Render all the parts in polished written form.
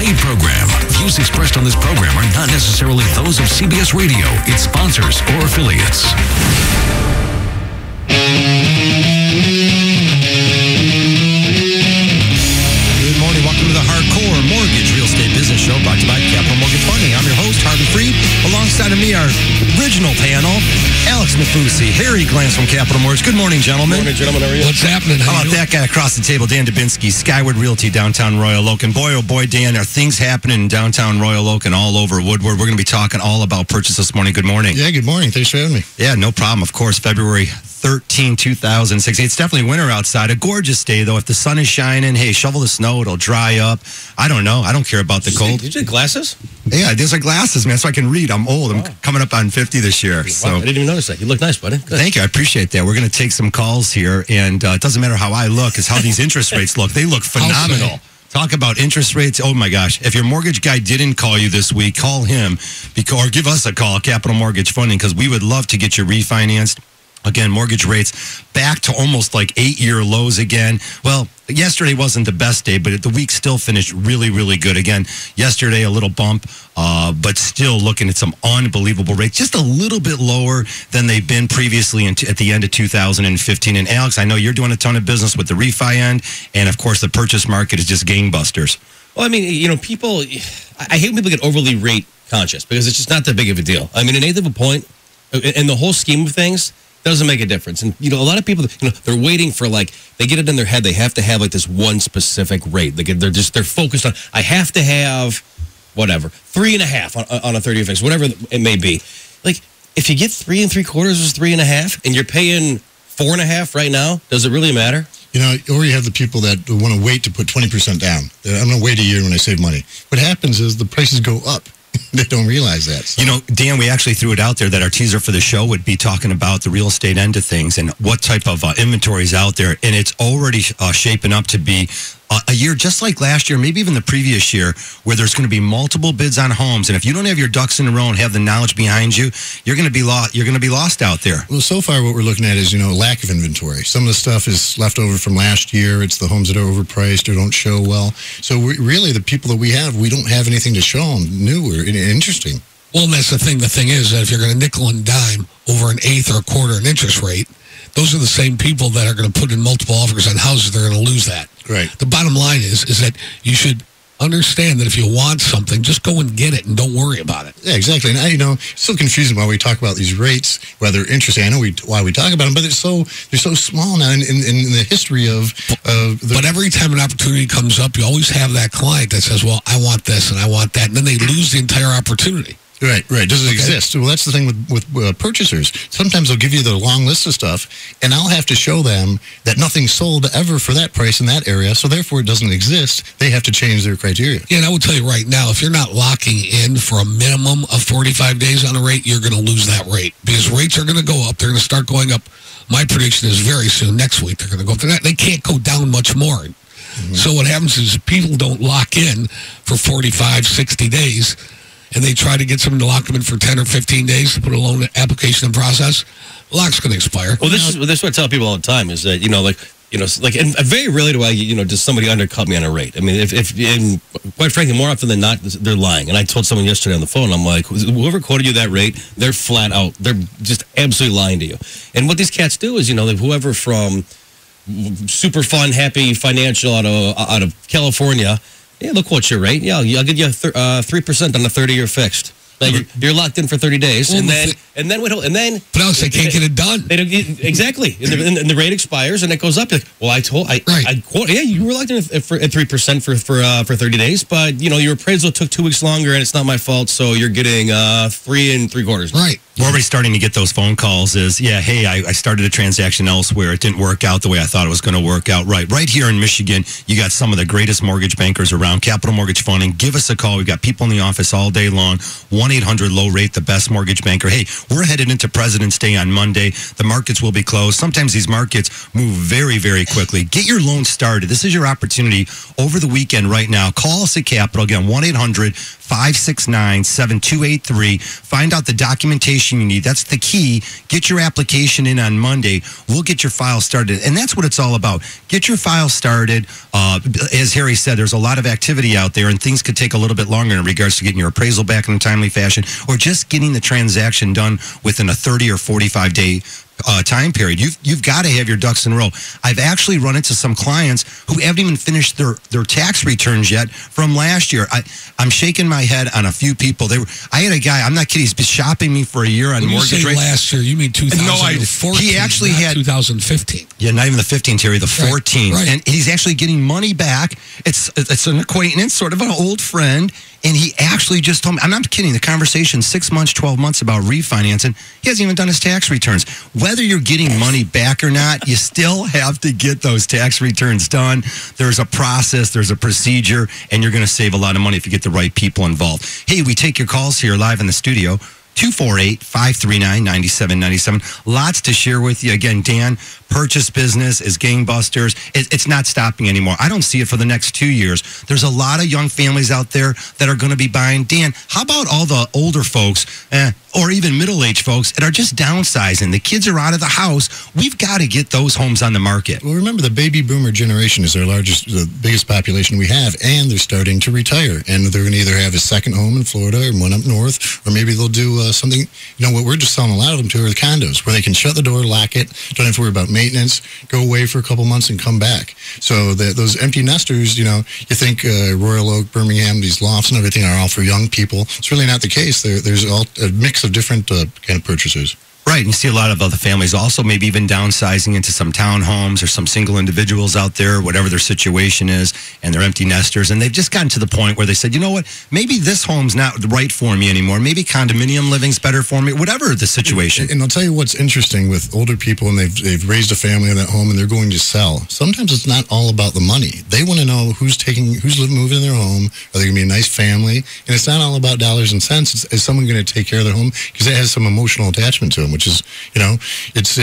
paid program. Views expressed on this program are not necessarily those of CBS Radio, its sponsors, or affiliates. Good morning. Welcome to the Hardcore Mortgage Real Estate Business Show brought to you by Capital Mortgage Funding. I'm your host, Harvey Freed. Alongside of me, our original panel, Alex Nafusi, Harry Glantz from Capital Mortgage. Good morning, gentlemen. Good morning, gentlemen. How are you? What's happening? How about that guy across the table, Dan Dubinsky, Skyward Realty, downtown Royal Oak. And boy, oh boy, Dan, are things happening in downtown Royal Oak and all over Woodward. We're going to be talking all about purchase this morning. Good morning. Yeah, good morning. Thanks for having me. Yeah, no problem. Of course, February 13, 2016. It's definitely winter outside. A gorgeous day, though. If the sun is shining, hey, shovel the snow. It'll dry up. I don't know. I don't care about the cold. Did you have glasses? Yeah, these are glasses, man, so I can read. I'm old. I'm coming up on 50 this year. So. Wow, I didn't even notice that. You look nice, buddy. Good. Thank you. I appreciate that. We're going to take some calls here, and it doesn't matter how I look. It's how these interest rates look. They look phenomenal. Talk about interest rates. Oh, my gosh. If your mortgage guy didn't call you this week, call him or give us a call, Capital Mortgage Funding, because we would love to get you refinanced. Again, mortgage rates back to almost like 8-year lows again. Well, yesterday wasn't the best day, but the week still finished really, really good. Again, yesterday a little bump, but still looking at some unbelievable rates, just a little bit lower than they've been previously at the end of 2015. And Alex, I know you're doing a ton of business with the refi end, and of course the purchase market is just gangbusters. Well, I mean, people, I hate when people get overly rate conscious because it's just not that big of a deal. I mean, in eighth of a point, in the whole scheme of things, doesn't make a difference. And, a lot of people, they're waiting for, they get it in their head. They have to have, this one specific rate. They're focused on, I have to have, whatever, 3.5 on a 30-year fix, whatever it may be. If you get 3 3/4 versus 3.5 and you're paying 4.5 right now, does it really matter? Or you have the people that want to wait to put 20% down. I'm going to wait a year when I save money. What happens is the prices go up. They don't realize that. So. Dan, we actually threw it out there that our teaser for the show would be talking about the real estate end of things and what type of inventory is out there. And it's already shaping up to be a year just like last year, maybe even the previous year, where there's going to be multiple bids on homes. And if you don't have your ducks in a row and have the knowledge behind you, you're going to be lost. You're going to be lost out there. Well, so far what we're looking at is, lack of inventory. Some of the stuff is left over from last year. It's the homes that are overpriced or don't show well. So really, the people that we don't have anything to show them new or interesting. Well, and that's the thing. The thing is that if you're going to nickel and dime over an eighth or a quarter in interest rate, those are the same people that are going to put in multiple offers on houses. They're going to lose that. Right. The bottom line is that you should understand that if you want something, just go and get it and don't worry about it. Yeah, exactly. And it's so confusing why we talk about these rates, whether interesting. I know why we talk about them, but they're so small now in the history of But every time an opportunity comes up, you always have that client that says, well, I want this and I want that. And then they lose the entire opportunity. Right. Does it exist? Well, that's the thing with purchasers. Sometimes they'll give you the long list of stuff, and I'll have to show them that nothing's sold ever for that price in that area, so therefore it doesn't exist. They have to change their criteria. Yeah, and I would tell you right now, if you're not locking in for a minimum of 45 days on a rate, you're going to lose that rate because rates are going to go up. They're going to start going up. My prediction is very soon, next week, they're going to go up. They can't go down much more. Mm-hmm. So what happens is people don't lock in for 45, 60 days, and they try to get someone to lock them in for 10 or 15 days to put a loan application in process, the lock's going to expire. Well, this is what I tell people all the time is that, and very rarely do I, does somebody undercut me on a rate. I mean, and quite frankly, more often than not, they're lying. And I told someone yesterday on the phone, I'm like, whoever quoted you that rate, they're flat out. They're just absolutely lying to you. And what these cats do is, whoever from super fun, happy financial out of California, yeah, they'll quote your rate. Yeah, I'll give you 3% on the 30-year fixed. You're locked in for 30 days, well, and then. But else they can't get it done. They don't exactly, and the rate expires, and it goes up. You're like, well, I quote, yeah, you were locked in at 3% for 30 days, but your appraisal took 2 weeks longer, and it's not my fault, so you're getting 3 3/4. Right. We're already starting to get those phone calls hey, I started a transaction elsewhere. It didn't work out the way I thought it was going to work out. Right here in Michigan, you got some of the greatest mortgage bankers around, Capital Mortgage Funding. Give us a call. We've got people in the office all day long. 1-800-LOW-RATE, the best mortgage banker. Hey, we're headed into President's Day on Monday. The markets will be closed. Sometimes these markets move very, very quickly. Get your loan started. This is your opportunity over the weekend right now. Call us at Capital. Again, 1-800 569-7283. Find out the documentation you need. That's the key. Get your application in on Monday. We'll get your file started. And that's what it's all about. Get your file started. As Harry said, there's a lot of activity out there, and things could take a little bit longer in regards to getting your appraisal back in a timely fashion, or just getting the transaction done within a 30 or 45-day time period. You've got to have your ducks in a row. I've actually run into some clients who haven't even finished their tax returns yet from last year. I'm shaking my head on a few people. I had a guy, I'm not kidding, he's been shopping me for a year on mortgage rates. Last year, you mean 2014? He actually had 2015. Yeah, not even the 15, Terry, the 14. Right. And he's actually getting money back. It's an acquaintance, sort of an old friend. And he actually just told me, I'm not kidding, the conversation 6 months, 12 months about refinancing, he hasn't even done his tax returns. Whether you're getting money back or not, you still have to get those tax returns done. There's a process, there's a procedure, and you're going to save a lot of money if you get the right people involved. Hey, we take your calls here live in the studio. 248-539-9797. Lots to share with you. Again, Dan, purchase business is gangbusters. It's not stopping anymore. I don't see it for the next 2 years. There's a lot of young families out there that are going to be buying. Dan, how about all the older folks or even middle-aged folks that are just downsizing? The kids are out of the house. We've got to get those homes on the market. Well, remember, the baby boomer generation is the biggest population we have, and they're starting to retire. And they're going to either have a second home in Florida or one up north, or maybe they'll do something. What we're just selling a lot of them to are the condos, where they can shut the door, lock it, don't have to worry about maintenance, go away for a couple months and come back. So those empty nesters, you think Royal Oak, Birmingham, these lofts and everything are all for young people. It's really not the case. There's all a mix of different kind of purchasers. Right, and you see a lot of other families also maybe even downsizing into some townhomes or some single individuals out there, whatever their situation is, and they're empty nesters, and they've just gotten to the point where they said, you know what, maybe this home's not right for me anymore, maybe condominium living's better for me, whatever the situation. And I'll tell you what's interesting with older people, and they've raised a family in that home, and they're going to sell. Sometimes it's not all about the money. They want to know who's moving in their home, are they going to be a nice family, and it's not all about dollars and cents. Is someone going to take care of their home? Because it has some emotional attachment to them, which is, it's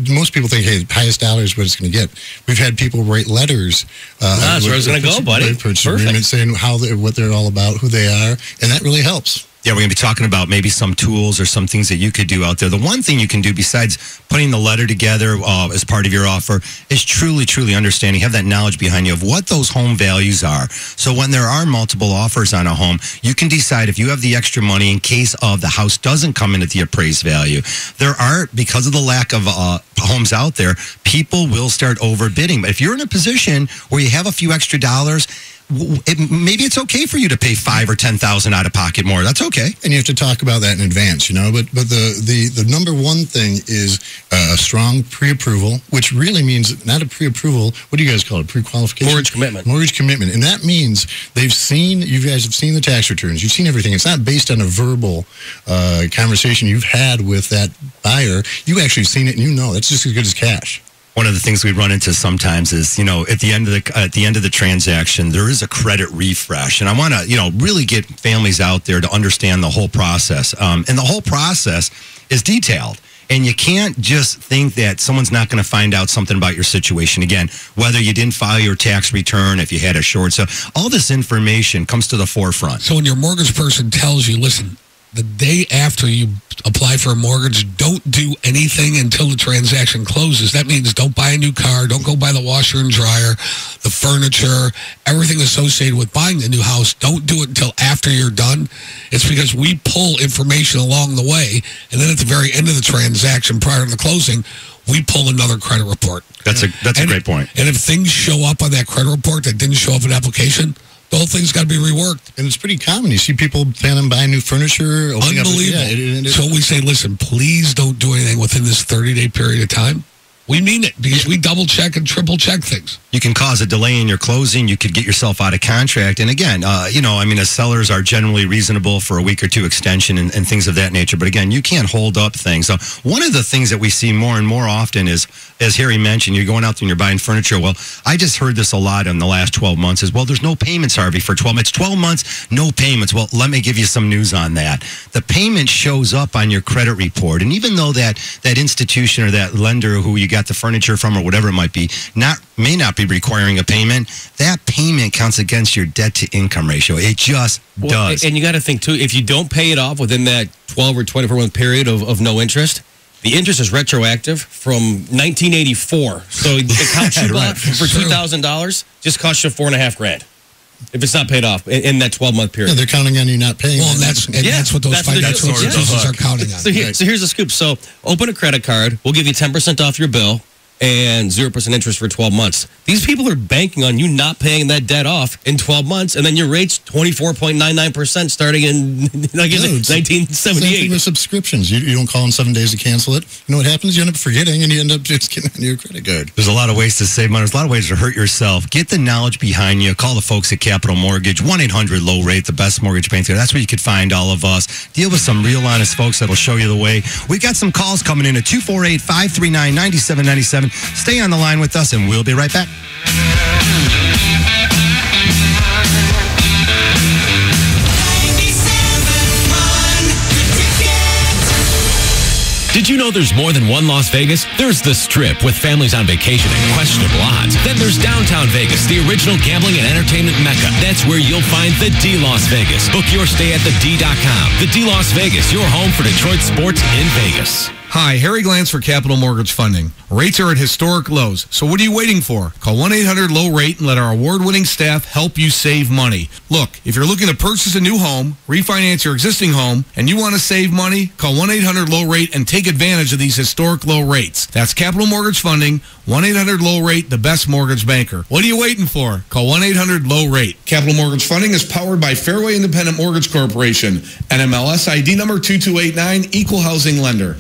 most people think, hey, the highest dollar is what it's going to get. We've had people write letters. That's where I was going to go, buddy. Purchase agreement saying what they're all about, who they are, and that really helps. Yeah, we're going to be talking about maybe some tools or some things that you could do out there. The one thing you can do besides putting the letter together as part of your offer is truly understanding, have that knowledge behind you of what those home values are. So when there are multiple offers on a home, you can decide if you have the extra money in case of the house doesn't come in at the appraised value. There are, because of the lack of homes out there, people will start overbidding. But if you're in a position where you have a few extra dollars, maybe it's okay for you to pay $5,000 or $10,000 out of pocket more. That's okay. And you have to talk about that in advance, But the number one thing is a strong pre-approval, which really means not a pre-approval. What do you guys call it? Pre-qualification? Mortgage commitment. Mortgage commitment. And that means you guys have seen the tax returns. You've seen everything. It's not based on a verbal conversation you've had with that buyer. You've actually seen it, and that's just as good as cash. One of the things we run into sometimes is, at the end of the transaction, there is a credit refresh, and I want to, really get families out there to understand the whole process. And the whole process is detailed, and you can't just think that someone's not going to find out something about your situation. Again, whether you didn't file your tax return, if you had a short sale, all this information comes to the forefront. So when your mortgage person tells you, listen, the day after you apply for a mortgage, don't do anything until the transaction closes. That means don't buy a new car, don't go buy the washer and dryer, the furniture, everything associated with buying the new house. Don't do it until after you're done. It's because we pull information along the way, and then at the very end of the transaction, prior to the closing, we pull another credit report. That's a great point. And if things show up on that credit report that didn't show up in the application, the whole thing's got to be reworked. And it's pretty common. You see people planning on buying new furniture. Unbelievable. So we say, listen, please don't do anything within this 30-day period of time. We mean it, because we double-check and triple-check things. You can cause a delay in your closing. You could get yourself out of contract. And again, as sellers are generally reasonable for a week or two extension and things of that nature. But again, you can't hold up things. So one of the things that we see more and more often is, as Harry mentioned, you're going out there and you're buying furniture. Well, I just heard this a lot in the last 12 months is, well, there's no payments, Harvey, for 12 months. 12 months, no payments. Well, let me give you some news on that. The payment shows up on your credit report. And even though that institution or that lender who you got got the furniture from or whatever it might be, may not be requiring a payment, that payment counts against your debt-to-income ratio. It just does. And you got to think, too, if you don't pay it off within that 12 or 24-month period of no interest, the interest is retroactive from 1984. So the couch you bought for $2,000 just costs you $4,500 if it's not paid off in that 12-month period. Yeah, they're counting on you not paying. Well, that's what those financial institutions are counting on. So here's the scoop. So open a credit card. We'll give you 10% off your bill and 0% interest for 12 months. These people are banking on you not paying that debt off in 12 months, and then your rate's 24.99% starting in 1978. Same thing with subscriptions. You don't call in 7 days to cancel it. You know what happens? You end up forgetting, and you end up just getting on your credit card. There's a lot of ways to save money. There's a lot of ways to hurt yourself. Get the knowledge behind you. Call the folks at Capital Mortgage, 1-800-LOW-RATE, the best mortgage bank there. That's where you could find all of us. Deal with some real honest folks that'll show you the way. We got some calls coming in at 248-539-9797. Stay on the line with us, and we'll be right back. Did you know there's more than one Las Vegas? There's the Strip with families on vacation and questionable odds. Then there's downtown Vegas, the original gambling and entertainment mecca. That's where you'll find the D Las Vegas. Book your stay at thed.com. The D Las Vegas, your home for Detroit sports in Vegas. Hi, Harry Glantz for Capital Mortgage Funding. Rates are at historic lows, so what are you waiting for? Call 1-800-LOW-RATE and let our award-winning staff help you save money. Look, if you're looking to purchase a new home, refinance your existing home, and you want to save money, call 1-800-LOW-RATE and take advantage of these historic low rates. That's Capital Mortgage Funding, 1-800-LOW-RATE, the best mortgage banker. What are you waiting for? Call 1-800-LOW-RATE. Capital Mortgage Funding is powered by Fairway Independent Mortgage Corporation, NMLS ID number 2289, Equal Housing Lender.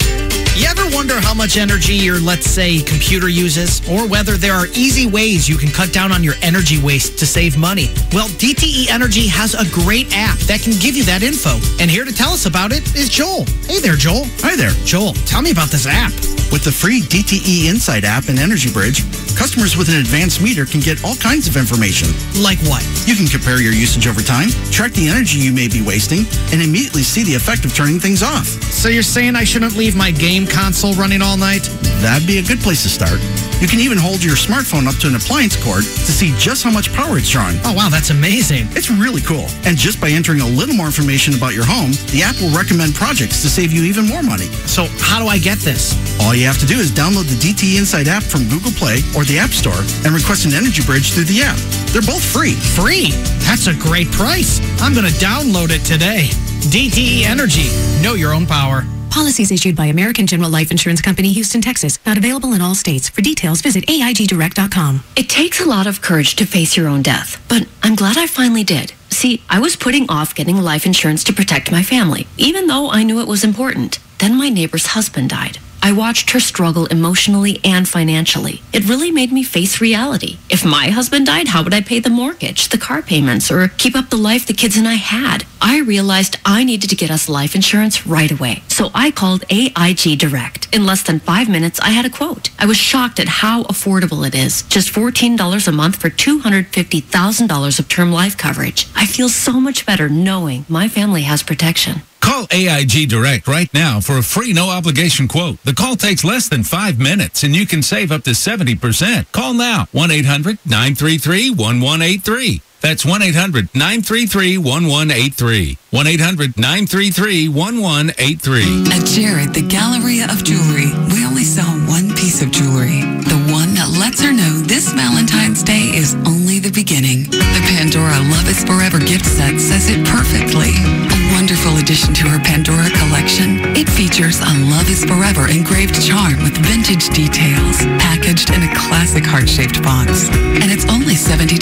You ever wonder how much energy your, let's say, computer uses? Or whether there are easy ways you can cut down on your energy waste to save money? Well, DTE Energy has a great app that can give you that info. And here to tell us about it is Joel. Hey there, Joel. Hi there. Joel, tell me about this app. With the free DTE Insight app and Energy Bridge, customers with an advanced meter can get all kinds of information. Like what? You can compare your usage over time, track the energy you may be wasting, and immediately see the effect of turning things off. So you're saying I shouldn't leave my game console running all night? That'd be a good place to start. You can even hold your smartphone up to an appliance cord to see just how much power it's drawing. Oh, wow, that's amazing. It's really cool. And just by entering a little more information about your home, the app will recommend projects to save you even more money. So how do I get this? All you have to do is download the DTE Insight app from Google Play or the App Store and request an Energy Bridge through the app. They're both free. Free? That's a great price. I'm going to download it today. DTE Energy. Know your own power. Policies issued by American General Life Insurance Company, Houston, Texas. Not available in all states. For details, visit AIGdirect.com. It takes a lot of courage to face your own death, but I'm glad I finally did. See, I was putting off getting life insurance to protect my family, even though I knew it was important. Then my neighbor's husband died. I watched her struggle emotionally and financially. It really made me face reality. If my husband died, how would I pay the mortgage, the car payments, or keep up the life the kids and I had? I realized I needed to get us life insurance right away. So I called AIG Direct. In less than 5 minutes, I had a quote. I was shocked at how affordable it is. Just $14 a month for $250,000 of term life coverage. I feel so much better knowing my family has protection. Call AIG Direct right now for a free no-obligation quote. The call takes less than 5 minutes, and you can save up to 70%. Call now, 1-800-933-1183. That's 1-800-933-1183. 1-800-933-1183. At Jared, the Galleria of Jewelry, we only sell one piece of jewelry. The one that lets her know this Valentine's Day is only the beginning. The Pandora Love is Forever gift set says it perfectly. A wonderful addition to her Pandora collection. It features a Love is Forever engraved charm with vintage details, packaged in a classic heart-shaped box. And it's only $70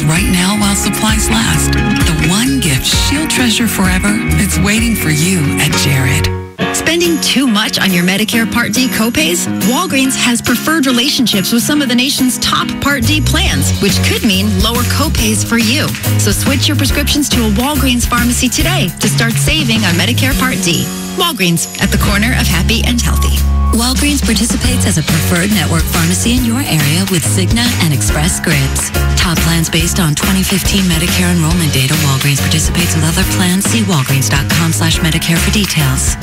right now while supplies last. The one gift she'll treasure forever, it's waiting for you at Jared. Spending too much on your Medicare Part D copays? Walgreens has preferred relationships with some of the nation's top Part D plans, which could mean lower copays for you. So switch your prescriptions to a Walgreens pharmacy today to start saving on Medicare Part D. Walgreens, at the corner of happy and healthy. Walgreens participates as a preferred network pharmacy in your area with Cigna and Express Scripts. Top plans based on 2015 Medicare enrollment data. Walgreens participates with other plans. See walgreens.com/Medicare for details.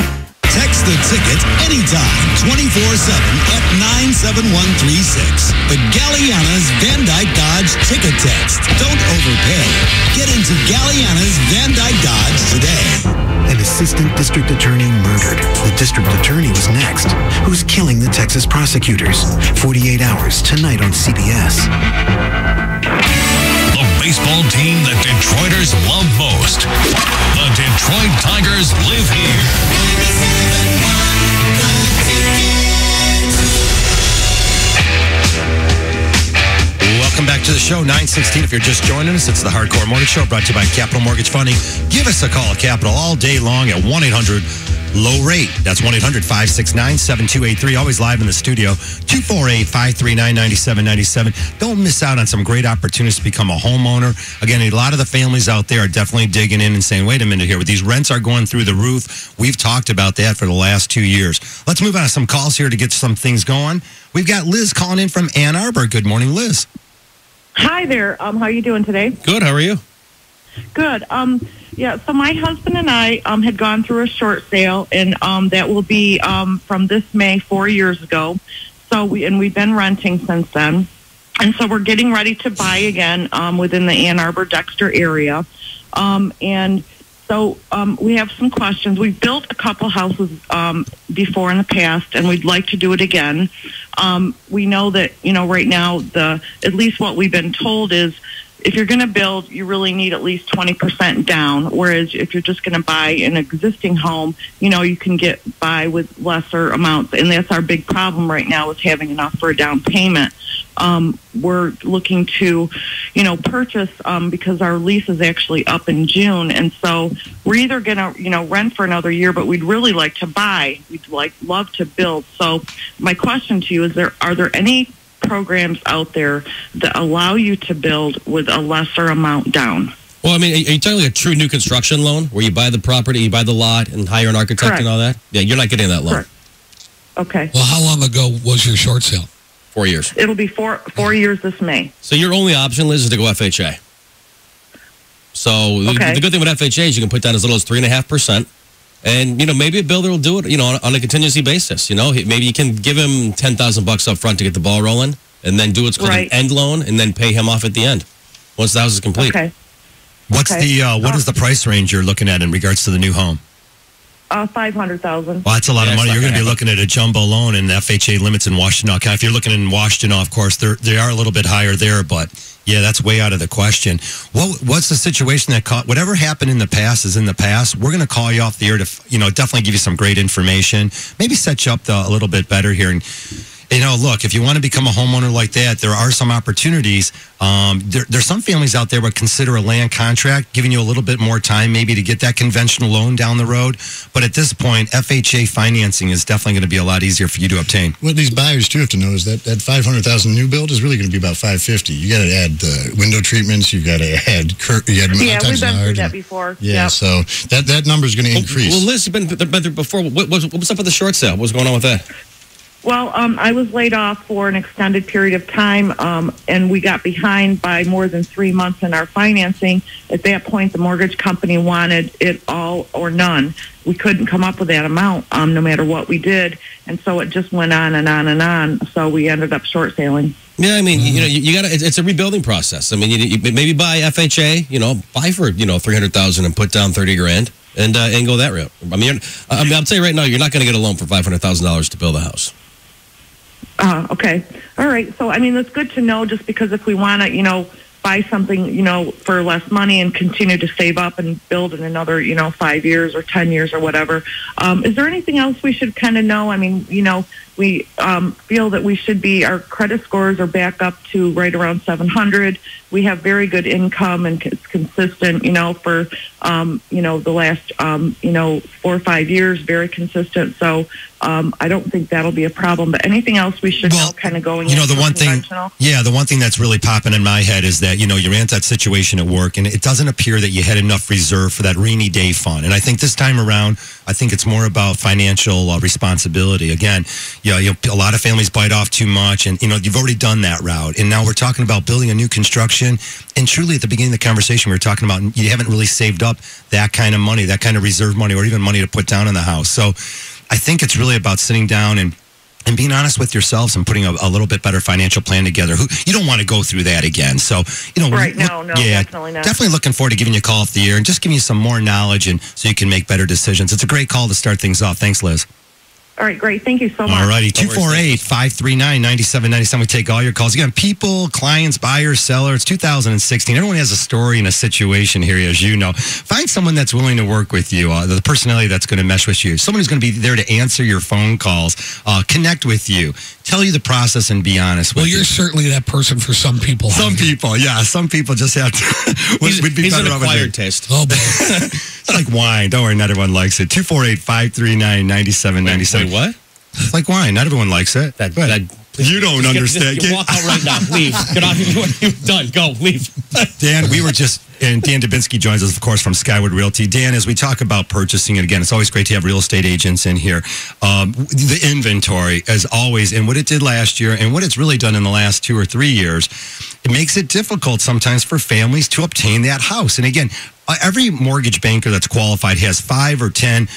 Text the ticket anytime, 24/7 at 97136. The Galliana's Van Dyke Dodge Ticket Text. Don't overpay. Get into Galliana's Van Dyke Dodge today. An assistant district attorney murdered. The district attorney was next. Who's killing the Texas prosecutors? 48 hours tonight on CBS. The baseball team that Detroiters love most. The Detroit Tigers live here. Welcome back to the show, 9:16. If you're just joining us, it's the Hardcore Mortgage Show brought to you by Capital Mortgage Funding. Give us a call at Capital all day long at 1-800-LOW-RATE. That's 1-800-569-7283. Always live in the studio, 248-539-9797. Don't miss out on some great opportunities to become a homeowner. Again, a lot of the families out there are definitely digging in and saying, wait a minute here, these rents are going through the roof. We've talked about that for the last 2 years. Let's move on to some calls here to get some things going. We've got Liz calling in from Ann Arbor. Good morning, Liz. Hi there. How are you doing today? Good. How are you? Good. Yeah. So my husband and I had gone through a short sale, and that will be from this May 4 years ago. So we've been renting since then, and so we're getting ready to buy again within the Ann Arbor Dexter area, and so we have some questions. We've built a couple houses before in the past, and we'd like to do it again. We know that, right now, at least what we've been told is if you're going to build, you really need at least 20% down, whereas if you're just going to buy an existing home, you can get by with lesser amounts, and that's our big problem right now is having enough for a down payment. We're looking to, purchase because our lease is actually up in June, and so we're either going to, rent for another year, but we'd really like to buy. We'd love to build. So my question to you is: are there any programs out there that allow you to build with a lesser amount down? Well, I mean, are you talking like a true new construction loan where you buy the property, you buy the lot, and hire an architect Correct. and all that? Yeah, you're not getting that loan. Correct. Okay. Well, how long ago was your short sale? 4 years. It'll be four years this May. So your only option, Liz, is to go FHA. So the good thing with FHA is you can put down as little as 3.5%. And, maybe a builder will do it, on a contingency basis. Maybe you can give him $10,000 up front to get the ball rolling and then do what's called an end loan and then pay him off at the end once the house is complete. Okay. What is the price range you're looking at in regards to the new home? $500,000. Well, that's a lot of money. You're going to be looking at a jumbo loan and FHA limits in Washtenaw County. If you're looking in Washtenaw, of course, they are a little bit higher there, but yeah, that's way out of the question. What's the situation whatever happened in the past is in the past. We're going to call you off the air to, definitely give you some great information, maybe set you up a little bit better here. And, look, if you want to become a homeowner like that, there are some opportunities. There's some families out there would consider a land contract, giving you a little bit more time maybe to get that conventional loan down the road. But at this point, FHA financing is definitely going to be a lot easier for you to obtain. What these buyers too have to know is that $500,000 new build is really going to be about $550,000. You got to add the window treatments. You've got to add yeah, we've been through that before. Yeah, so that number is going to increase. Well, Liz, you've been through before. What's up with the short sale? What's going on with that? Well, I was laid off for an extended period of time, and we got behind by more than 3 months in our financing. At that point, the mortgage company wanted it all or none. We couldn't come up with that amount no matter what we did, and so it just went on and on and on. So we ended up short selling. Yeah, I mean, you got to. It's a rebuilding process. I mean, you maybe buy FHA. Buy for $300,000 and put down $30,000 and go that route. I mean, I'll tell you right now, you're not going to get a loan for $500,000 to build a house. Okay. All right. So, I mean, that's good to know just because if we want to, buy something, for less money and continue to save up and build in another, 5 years or 10 years or whatever. Is there anything else we should kind of know? I mean, we feel that we should be, our credit scores are back up to right around 700. We have very good income and it's consistent, for, the last, 4 or 5 years, very consistent. So I don't think that'll be a problem. But anything else we should know kind of going into the one thing that's really popping in my head is that, you're in that situation at work and it doesn't appear that you had enough reserve for that rainy day fund. And I think this time around, I think it's more about financial responsibility. Again, a lot of families bite off too much and, you've already done that route. And now we're talking about building a new construction. And truly at the beginning of the conversation, we were talking about you haven't really saved up that kind of money, that kind of reserve money, or even money to put down in the house. So I think it's really about sitting down and being honest with yourselves and putting a little bit better financial plan together. You don't want to go through that again. So, Right, no, definitely not. Definitely looking forward to giving you a call off the air and just giving you some more knowledge and so you can make better decisions. It's a great call to start things off. Thanks, Liz. All right, great. Thank you so much. All righty, 248-539-9797. We take all your calls. Again, people, clients, buyers, sellers. It's 2016. Everyone has a story and a situation here, as you know. Find someone that's willing to work with you, the personality that's going to mesh with you, someone who's going to be there to answer your phone calls, connect with you, tell you the process, and be honest with you. Well, you're certainly that person for some people. Some people, yeah. Some people just have to. We'd be he's better an off with acquired it. taste. Oh, boy. It's like wine. Don't worry, not everyone likes it. 248-539-9797. Wait, what? It's like wine. Not everyone likes it. You don't understand. Walk out right now. Leave. Get off. You're done. Go. Leave. Dan, Dan Dubinsky joins us, of course, from Skyward Realty. Dan, as we talk about purchasing, and again, it's always great to have real estate agents in here. The inventory, as always, and what it did last year and what it's really done in the last 2 or 3 years, it makes it difficult sometimes for families to obtain that house. And again, every mortgage banker that's qualified has 5 or 10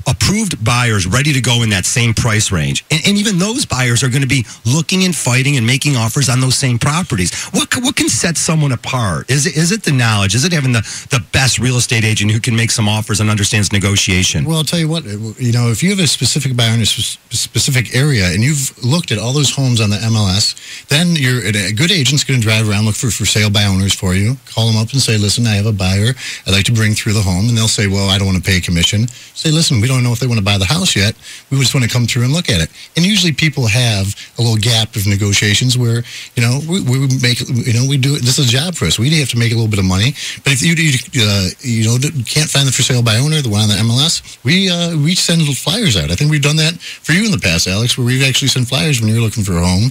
approved buyers ready to go in that same price range. And even those buyers are going to be looking and fighting and making offers on those same properties. What can set someone apart? Is it the knowledge? Is it having the best real estate agent who can make some offers and understands negotiation? Well, I'll tell you what, if you have a specific buyer in a specific area and you've looked at all those homes on the MLS, then a good agent's going to drive around, look for sale by owners for you, call them up and say, listen, I have a buyer I'd like to bring through the home. And they'll say, well, I don't want to pay a commission. Say, listen, we don't know if they want to buy the house yet. We just want to come through and look at it. And usually people have a little gap of negotiations where, we make, we do it. This is a job for us. We have to make a little bit of money. But if you can't find the for sale by owner, the one on the MLS, we send flyers out. I think we've done that for you in the past, Alex, where we've actually sent flyers when you're looking for a home,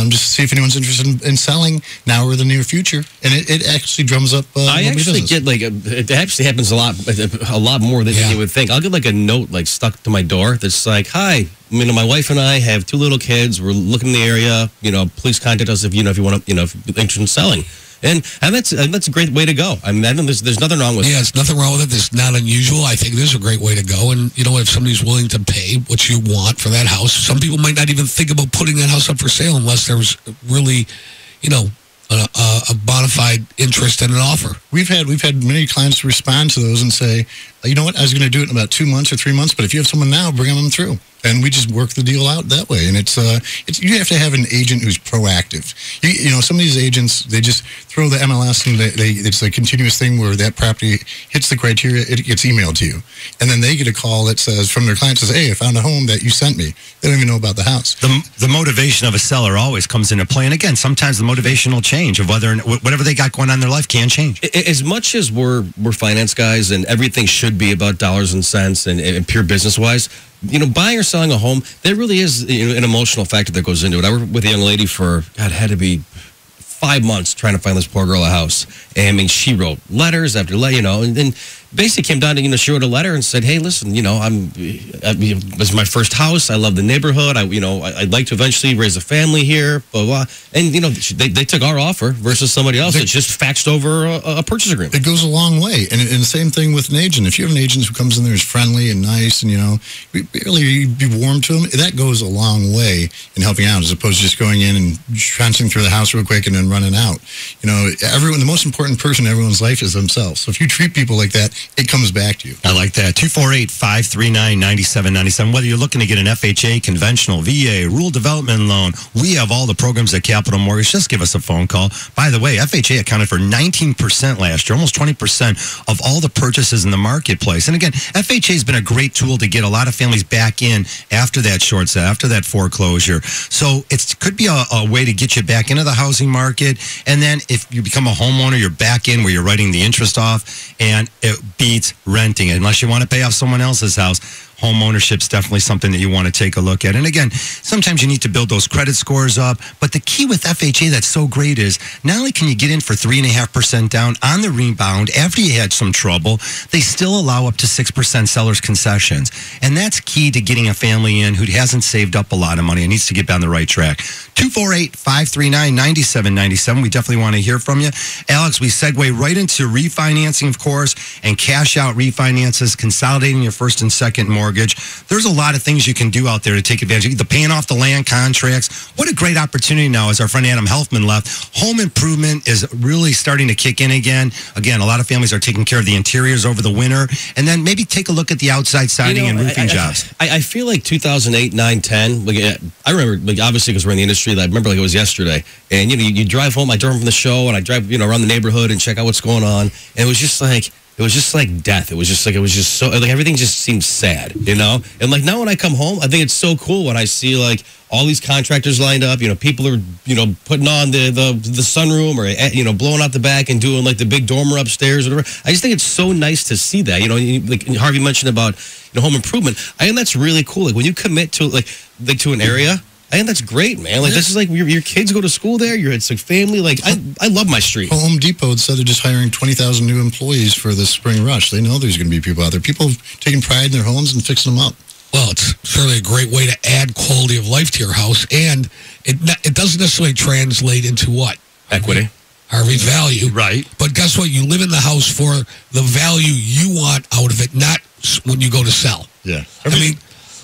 just to see if anyone's interested in selling now or the near future. And it actually drums up. I actually get it actually happens a lot more than you would think. I'll get a note stuck to my door that's like, hi, my wife and I have 2 little kids. We're looking in the area. Please contact us if you want to, if you're interested in selling. And that's a great way to go. I mean, there's nothing wrong with it. Yeah, there's nothing wrong with it. It's not unusual. I think this is a great way to go. And, if somebody's willing to pay what you want for that house, some people might not even think about putting that house up for sale unless there's really, a bona fide interest in an offer. We've had many clients respond to those and say, you know what, I was going to do it in about 2 months or 3 months, but if you have someone now, bring them through. And we just work the deal out that way. And it's you have to have an agent who's proactive. Some of these agents, they just throw the MLS and it's a continuous thing where that property hits the criteria, it gets emailed to you. And then they get a call that says, from their client says, hey, I found a home that you sent me. They don't even know about the house. The motivation of a seller always comes into play. And again, sometimes the motivation will change of whatever they got going on in their life can change. As much as we're finance guys and everything should be about dollars and cents and pure business wise, buying or selling a home, there really is an emotional factor that goes into it. I worked with a young lady for, it had to be 5 months trying to find this poor girl a house. And I mean, she wrote letters after and then basically came down to, she wrote a letter and said, hey, listen, this is my first house. I love the neighborhood. I'd like to eventually raise a family here, blah, blah. And, they took our offer versus somebody else that just faxed over a purchase agreement. It goes a long way. And the same thing with an agent. If you have an agent who comes in there is friendly and nice and, really be warm to them, that goes a long way in helping out as opposed to just going in and trouncing through the house real quick and then running out. The most important person in everyone's life is themselves. So if you treat people like that, it comes back to you. I like that. 248-539-9797. Whether you're looking to get an FHA, conventional, VA, rural development loan, we have all the programs at Capital Mortgage. Just give us a phone call. By the way, FHA accounted for 19% last year, almost 20% of all the purchases in the marketplace. And again, FHA has been a great tool to get a lot of families back in after that short sale, after that foreclosure. So it could be a way to get you back into the housing market. And then if you become a homeowner, you're back in where you're writing the interest off, and it beats renting. Unless you want to pay off someone else's house, home ownership's definitely something that you want to take a look at. And again, sometimes you need to build those credit scores up. But the key with FHA that's so great is not only can you get in for 3.5% down on the rebound after you had some trouble, they still allow up to 6% seller's concessions. And that's key to getting a family in who hasn't saved up a lot of money and needs to get on the right track. 248-539-9797. We definitely want to hear from you. Alex, we segue right into refinancing, of course, and cash out refinances, consolidating your first and second mortgage. mortgage. There's a lot of things you can do out there to take advantage of. The paying off the land contracts. What a great opportunity now, as our friend Adam Helfman left. Home improvement is really starting to kick in again. Again, a lot of families are taking care of the interiors over the winter. And then maybe take a look at the outside siding and roofing jobs. I feel like 2008, 9, 10. Like, I remember, like, obviously, because we're in the industry, I remember like it was yesterday. And, you drive home. I drove from the show, and I drive, around the neighborhood and check out what's going on. And it was just like death. It was just so, like, everything just seemed sad, And, like, now when I come home, I think it's so cool when I see, like, all these contractors lined up, people are, putting on the sunroom or, blowing out the back and doing, like, the big dormer upstairs or whatever. I just think it's so nice to see that, like Harvey mentioned about, home improvement. I think that's really cool. Like, when you commit to, like to an area, I think that's great, man. Like, this is like your kids go to school there. It's like family. Like, I love my street. Home Depot said they're just hiring 20,000 new employees for the spring rush. They know there's going to be people out there. People taking pride in their homes and fixing them up. Well, it's certainly a great way to add quality of life to your house, and it doesn't necessarily translate into what? Equity. Harvey's value. Right. But guess what? You live in the house for the value you want out of it, not when you go to sell. Yeah. I mean,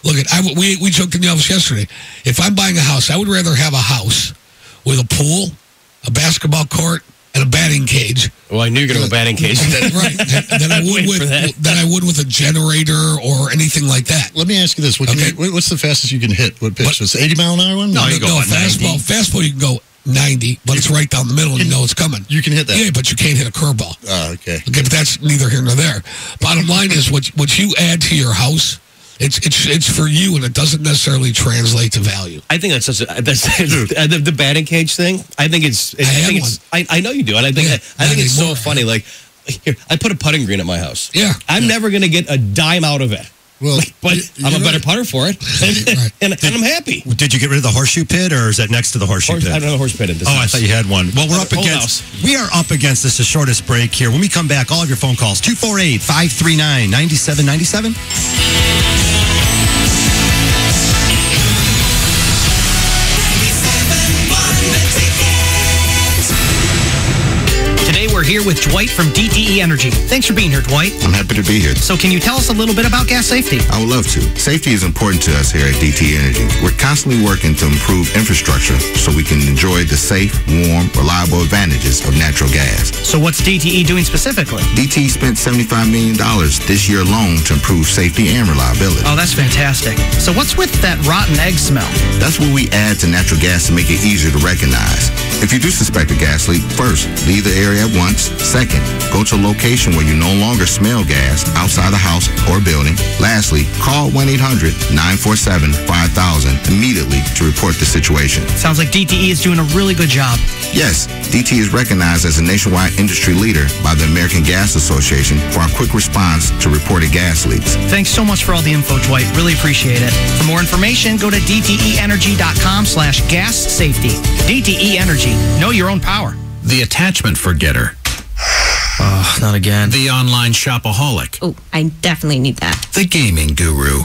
look, we joked in the office yesterday. If I'm buying a house, I would rather have a house with a pool, a basketball court, and a batting cage. Well, I knew you were going to go batting cage. Right. Than I would with a generator or anything like that. Let me ask you this. What's the fastest you can hit? What pitch? Was 80 mile an hour one? No, go fastball. 90. Fastball, you can go 90, but it's right down the middle, and you know it's coming. You can hit that. Yeah, but you can't hit a curveball. Oh, okay. But that's neither here nor there. Bottom line is, what you add to your house, it's for you, and it doesn't necessarily translate to value. I think that's the batting cage thing. I think I know you do, and I think it's so funny. Like, here, I put a putting green at my house. Yeah, I'm never going to get a dime out of it. Well, but I'm a better putter for it, and I'm happy. Did you get rid of the horseshoe pit, or is that next to the horseshoe pit? I don't know horse pit in this house. house. I thought you had one. Well, we are up against this, the shortest break here. When we come back, all of your phone calls, 248-539-9797. We're here with Dwight from DTE Energy. Thanks for being here, Dwight. I'm happy to be here. So can you tell us a little bit about gas safety? I would love to. Safety is important to us here at DTE Energy. We're constantly working to improve infrastructure so we can enjoy the safe, warm, reliable advantages of natural gas. So what's DTE doing specifically? DTE spent $75 million this year alone to improve safety and reliability. Oh, that's fantastic. So what's with that rotten egg smell? That's what we add to natural gas to make it easier to recognize. If you do suspect a gas leak, first, leave the area at once. Second, go to a location where you no longer smell gas outside the house or building. Lastly, call 1-800-947-5000 immediately to report the situation. Sounds like DTE is doing a really good job. Yes, DTE is recognized as a nationwide industry leader by the American Gas Association for our quick response to reported gas leaks. Thanks so much for all the info, Dwight. Really appreciate it. For more information, go to DTEenergy.com/gas safety. DTE Energy. Know your own power. The attachment forgetter. Oh, not again. The online shopaholic. Oh, I definitely need that. The gaming guru.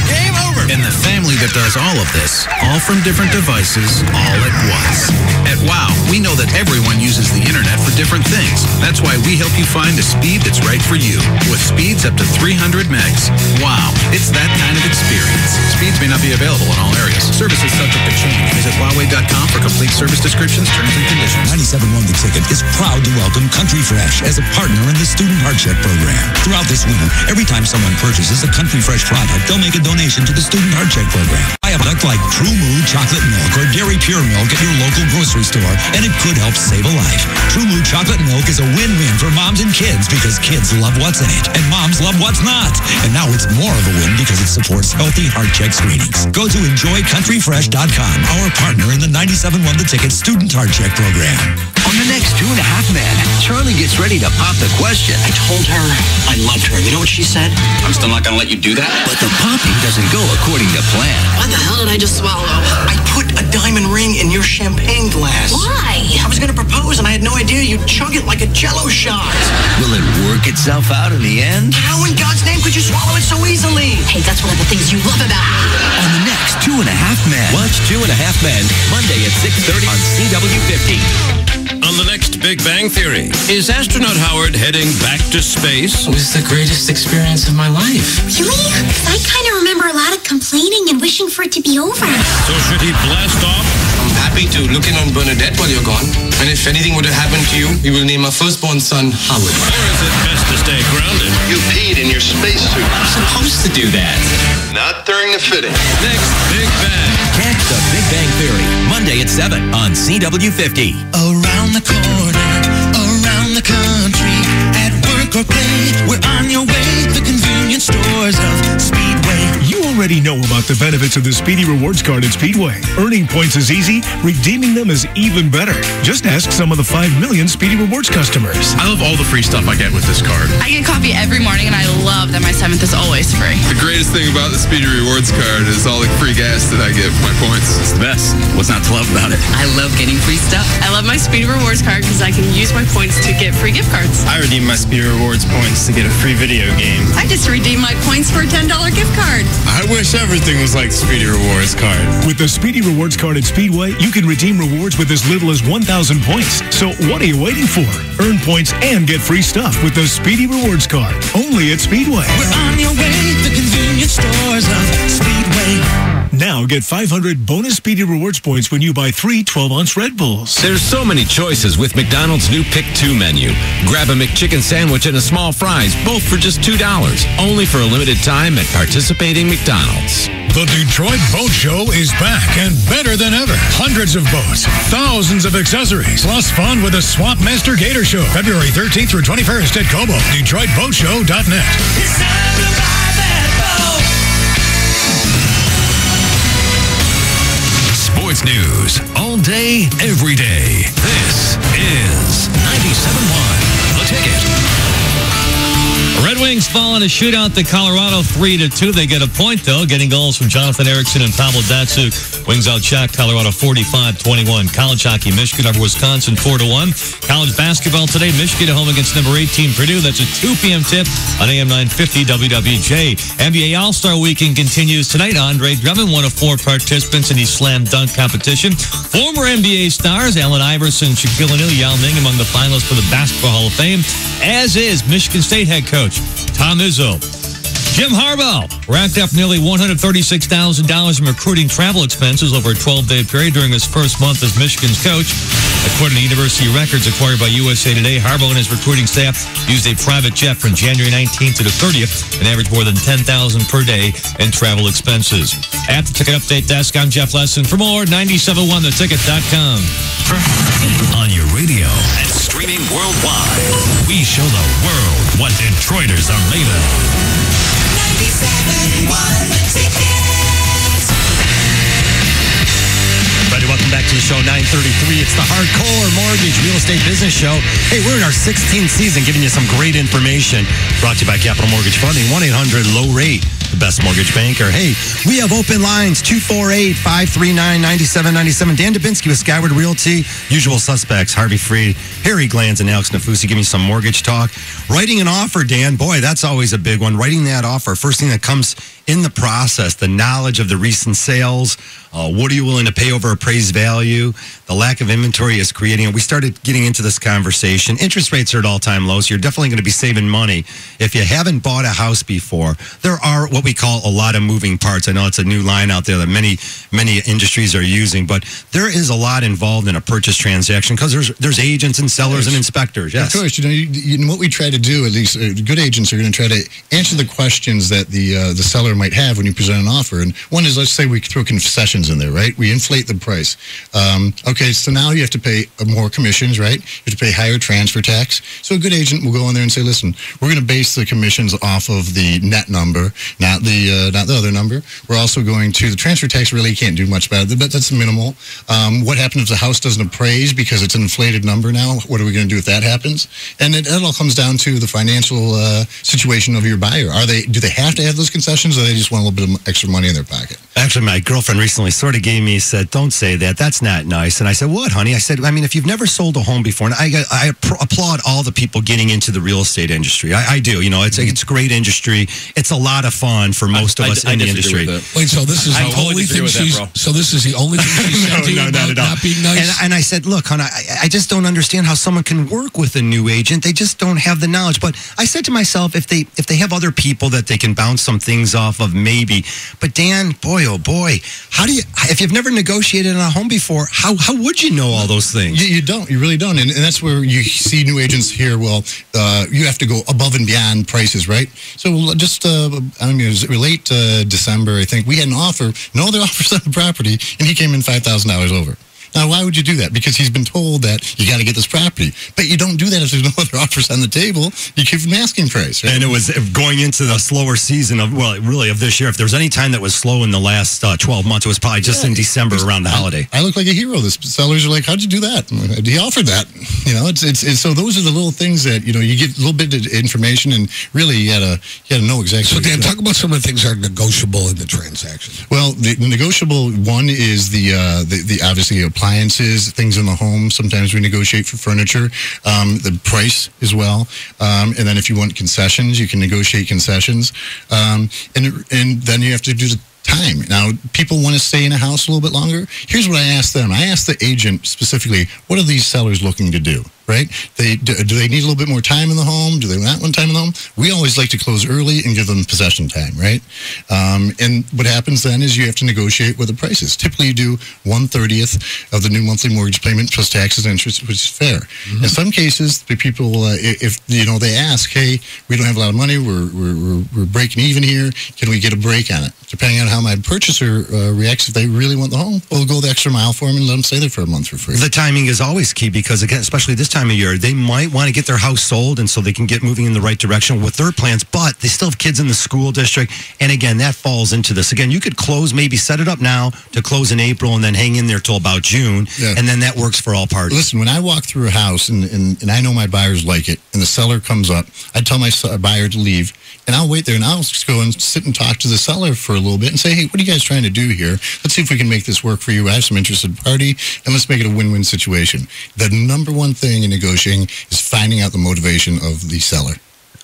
Game over. And the family that does all of this, all from different devices, all at once. At WOW, we know that everyone uses the internet for different things. That's why we help you find a speed that's right for you. With speeds up to 300 megs. WOW, it's that kind of experience. Speeds may not be available in all areas. Service is subject to change. Visit Huawei.com for complete service descriptions, terms, and conditions. 97.1 The Ticket is proud to welcome Country Fresh as a partner in the Student Hardship Program. Throughout this winter, every time someone purchases a Country Fresh product, they'll make a donation to the Student Hardship Program. Buy a product like True Moo Chocolate Milk or Dairy Pure Milk at your local grocery store, and it could help save a life. True Moo Chocolate Milk is a win-win for moms and kids because kids love what's in it, and moms love what's not. And now it's more of a win because it supports healthy heart check screenings. Go to enjoycountryfresh.com, our partner in the 97.1 The Ticket Student Heart Check Program. On the next 2.5 Men, Charlie gets ready to pop the question. I told her I loved her. You know what she said? I'm still not going to let you do that. But the popping doesn't go according to plan. What the hell did I just swallow? I put a diamond ring in your champagne glass. Why? I was going to propose and I had no idea you'd chug it like a Jell-O shot. Will it work itself out in the end? How in God's name could you swallow it so easily? Hey, that's one of the things you love about me. On the next 2.5 Men. Watch 2.5 Men, Monday at 6:30 on CW50. On the next watched Big Bang Theory. Is astronaut Howard heading back to space? It was the greatest experience of my life. Really? I kind of remember a lot of complaining and wishing for it to be over. So should he blast off? I'm happy to look in on Bernadette while you're gone. And if anything would have happened to you, we will name our firstborn son Howard. Or is it best to stay grounded? You peed in your spacesuit. I'm supposed to do that. Not during the fitting. Next, Big Bang. Catch The Big Bang Theory, Monday at 7 on CW50. Around the corner, around the country, at work or play, we're on your way. The convenience stores of Speedway. You already know about the benefits of the Speedy Rewards card at Speedway. Earning points is easy, redeeming them is even better. Just ask some of the 5 million Speedy Rewards customers. I love all the free stuff I get with this card. I get coffee every morning, and I love that my 7th is always free. The greatest thing about the Speedy Rewards card is all the free gas that I get for my points. It's the best. What's not to love about it? I love getting free stuff. I love my Speedy Rewards card because I can use my points to get free gift cards. I redeem my Speedy Rewards points to get a free video game. I just redeem my points for a $10 gift card. I wish everything was like Speedy Rewards card. With the Speedy Rewards card at Speedway, you can redeem rewards with as little as 1,000 points. So what are you waiting for? Earn points and get free stuff with the Speedy Rewards card. Only at Speedway. We're on your way. The convenience stores of Speedway. Now get 500 bonus Speedy Rewards points when you buy 3 12-ounce Red Bulls. There's so many choices with McDonald's new Pick 2 menu. Grab a McChicken sandwich and a small fries, both for just $2. Only for a limited time at participating McDonald's. The Detroit Boat Show is back and better than ever. Hundreds of boats, thousands of accessories, plus fun with the Swamp Master Gator Show. February 13th through 21st at Cobo. DetroitBoatShow.net. It's time to buy that boat. Sports news all day, every day. This is 97.1 The Ticket. Red Wings fall in a shootout to Colorado 3-2. They get a point, though, getting goals from Jonathan Ericsson and Pavel Datsyuk. Wings outshot Colorado 45-21. College hockey, Michigan over Wisconsin 4-1. College basketball today, Michigan at home against number 18 Purdue. That's a 2 p.m. tip on AM 950 WWJ. NBA All-Star Weekend continues tonight. Andre Drummond, one of 4 participants in the slam dunk competition. Former NBA stars Allen Iverson, Shaquille O'Neal, Yao Ming among the finalists for the Basketball Hall of Fame, as is Michigan State head coach Tom Izzo. Jim Harbaugh racked up nearly $136,000 in recruiting travel expenses over a 12-day period during his first month as Michigan's coach. According to University Records acquired by USA Today, Harbaugh and his recruiting staff used a private jet from January 19th to the 30th and averaged more than $10,000 per day in travel expenses. At the Ticket Update Desk, I'm Jeff Lesson. For more, 971theticket.com. On your radio and streaming worldwide, we show the world what Detroiters are made of. 97.1 The Ticket. Everybody, welcome back to the show, 933. It's the Hardcore Mortgage Real Estate Business Show. Hey, we're in our 16th season giving you some great information. Brought to you by Capital Mortgage Funding, 1-800-LOW-RATE. The best mortgage banker. Hey, we have open lines, 248-539-9797. Dan Dubinsky with Skyward Realty. Usual suspects, Harvey Freed, Harry Glanz, and Alex Nafusi giving you some mortgage talk. Writing an offer, Dan, boy, that's always a big one. Writing that offer, first thing that comes in the process, the knowledge of the recent sales. What are you willing to pay over appraised value? The lack of inventory is creating it. We started getting into this conversation. Interest rates are at all-time lows. So you're definitely going to be saving money. If you haven't bought a house before, there are what we call a lot of moving parts. I know it's a new line out there that many industries are using, but there is a lot involved in a purchase transaction because there's agents and sellers and inspectors. Yes. Of course. You know what we try to do, at least good agents are going to try to answer the questions that the seller might have when you present an offer. And one is, let's say we throw concessions in there, right? We inflate the price. Okay, so now you have to pay more commissions, right? You have to pay higher transfer tax. So a good agent will go in there and say, listen, we're going to base the commissions off of the net number, not the other number. We're also going to, the transfer tax really can't do much about it, but that's minimal. What happens if the house doesn't appraise because it's an inflated number now? What are we going to do if that happens? And it all comes down to the financial situation of your buyer. Do they have to have those concessions, or they just want a little bit of extra money in their pocket? Actually, my girlfriend recently sort of said, don't say that. That's not nice. And I said, what, honey? I said, I mean, if you've never sold a home before, and I applaud all the people getting into the real estate industry. I do. You know, it's a great industry. It's a lot of fun for most of us in the industry. Wait, so this is the only thing she's said to you about not being nice? And I said, look, hon, I just don't understand how someone can work with a new agent. They just don't have the knowledge. But I said to myself, if they have other people that they can bounce some things off of, maybe. But Dan, boy, oh boy, how do you? If you've never negotiated on a home before, how would you know all those things? You don't. You really don't. And that's where you see new agents here. Well, you have to go above and beyond prices, right? So just, it was late December, I think. We had an offer, no other offers on the property, and he came in $5,000 over. Now, why would you do that? Because he's been told that you got to get this property. But you don't do that if there's no other offers on the table. You give him asking price, right? And it was going into the slower season of this year. If there was any time that was slow in the last 12 months, it was probably just in December around the holiday. I look like a hero. The sellers are like, how'd you do that? He offered that. You know, it's so those are the little things that, you know, you get a little bit of information and really you had to know exactly. So Dan, talk about some of the things that are negotiable in the transaction. Well, the negotiable one is the obviously appliances, things in the home. Sometimes we negotiate for furniture, the price as well. And then if you want concessions, you can negotiate concessions. And then you have to do the time. Now, people want to stay in a house a little bit longer. Here's what I asked them. I asked the agent specifically, what are these sellers looking to do? Right? Do they need a little bit more time in the home? Do they not want time in the home? We always like to close early and give them possession time, right? And what happens then is you have to negotiate with the prices. Typically, you do 1/30 of the new monthly mortgage payment plus taxes and interest, which is fair. Mm-hmm. In some cases, the people, if you know, they ask, hey, we don't have a lot of money, we're breaking even here. Can we get a break on it? Depending on how my purchaser reacts, if they really want the home, we'll go the extra mile for them and let them stay there for a month for free. The timing is always key because, again, especially this time of year, they might want to get their house sold and so they can get moving in the right direction with their plans, but they still have kids in the school district. And again, that falls into this. Again, you could close, maybe set it up now to close in April and then hang in there till about June. Yeah. And then that works for all parties. Listen, when I walk through a house and I know my buyers like it and the seller comes up, I tell my buyer to leave and I'll wait there and I'll just go and sit and talk to the seller for a little bit and say, hey, what are you guys trying to do here? Let's see if we can make this work for you. I have some interested party and let's make it a win-win situation. The number one thing in negotiating is finding out the motivation of the seller.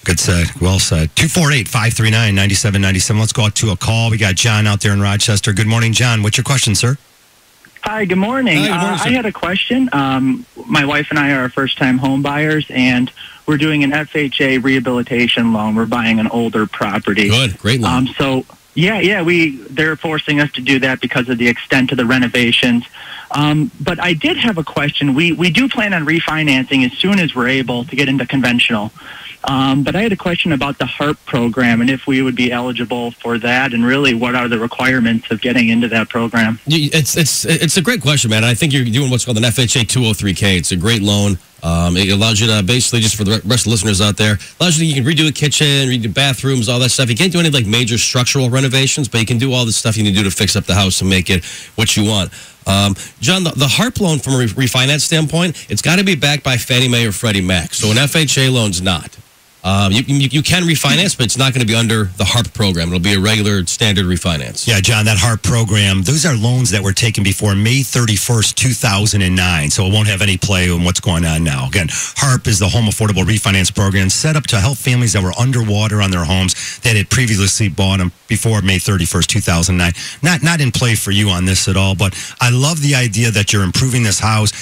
Good said. Well said. 248-539-9797. Let's go out to a call. We got John out there in Rochester. Good morning, John. What's your question, sir? Hi, good morning. Hi, good morning, I had a question. My wife and I are first-time home buyers, and we're doing an FHA rehabilitation loan. We're buying an older property. Good. Great loan. They're forcing us to do that because of the extent of the renovations. But I did have a question. We do plan on refinancing as soon as we're able to get into conventional. But I had a question about the HARP program and if we would be eligible for that, and really what are the requirements of getting into that program? It's a great question, man. I think you're doing what's called an FHA 203K. It's a great loan. It allows you to basically, just for the rest of the listeners out there, allows you to redo a kitchen, redo bathrooms, all that stuff. You can't do any like major structural renovations, but you can do all the stuff you need to do to fix up the house and make it what you want. John, the HARP loan from a refinance standpoint, it's got to be backed by Fannie Mae or Freddie Mac. So an FHA loan's not. You can refinance, but it's not going to be under the HARP program. It'll be a regular standard refinance. Yeah, John, that HARP program, those are loans that were taken before May 31st, 2009. So it won't have any play on what's going on now. Again, HARP is the Home Affordable Refinance Program set up to help families that were underwater on their homes that had previously bought them before May 31st, 2009. Not in play for you on this at all, but I love the idea that you're improving this house.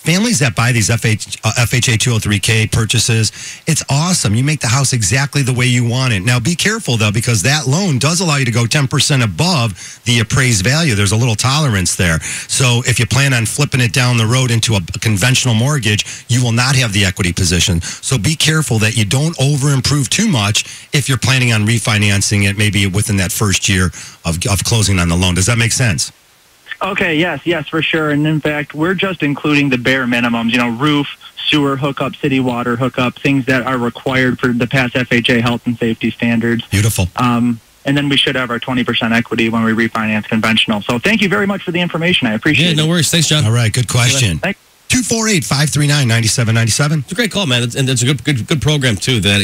Families that buy these FHA 203K purchases, it's awesome. You make the house exactly the way you want it. Now, be careful, though, because that loan does allow you to go 10% above the appraised value. There's a little tolerance there. So if you plan on flipping it down the road into a conventional mortgage, you will not have the equity position. So be careful that you don't over-improve too much if you're planning on refinancing it maybe within that first year of closing on the loan. Does that make sense? Okay, yes, for sure. And in fact, we're just including the bare minimums, roof, sewer hookup, city water hookup, things that are required for the past FHA health and safety standards. Beautiful. And then we should have our 20% equity when we refinance conventional. So thank you very much for the information. I appreciate it. Yeah, no worries. Thanks, John. All right, good question. Thanks. 248-539-9797. It's a great call, man. It's a good program too. That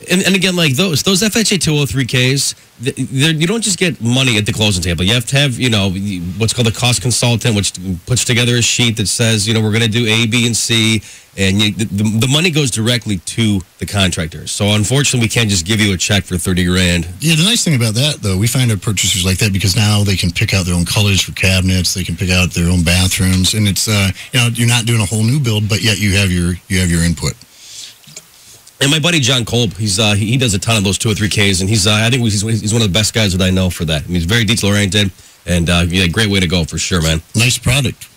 and again, like those FHA 203Ks, you don't just get money at the closing table. You have to have, what's called a cost consultant, which puts together a sheet that says, we're going to do A, B, and C, and the money goes directly to the contractor. So unfortunately, we can't just give you a check for $30,000. Yeah, the nice thing about that, though, we find our purchasers like that because now they can pick out their own colors for cabinets, they can pick out their own bathrooms, and it's you're not doing a whole new build, but yet you have your input. And my buddy John Kolb, he does a ton of those 2 or 3Ks, and I think he's one of the best guys that I know for that. I mean, he's very detail oriented, and great way to go for sure, man. Nice product.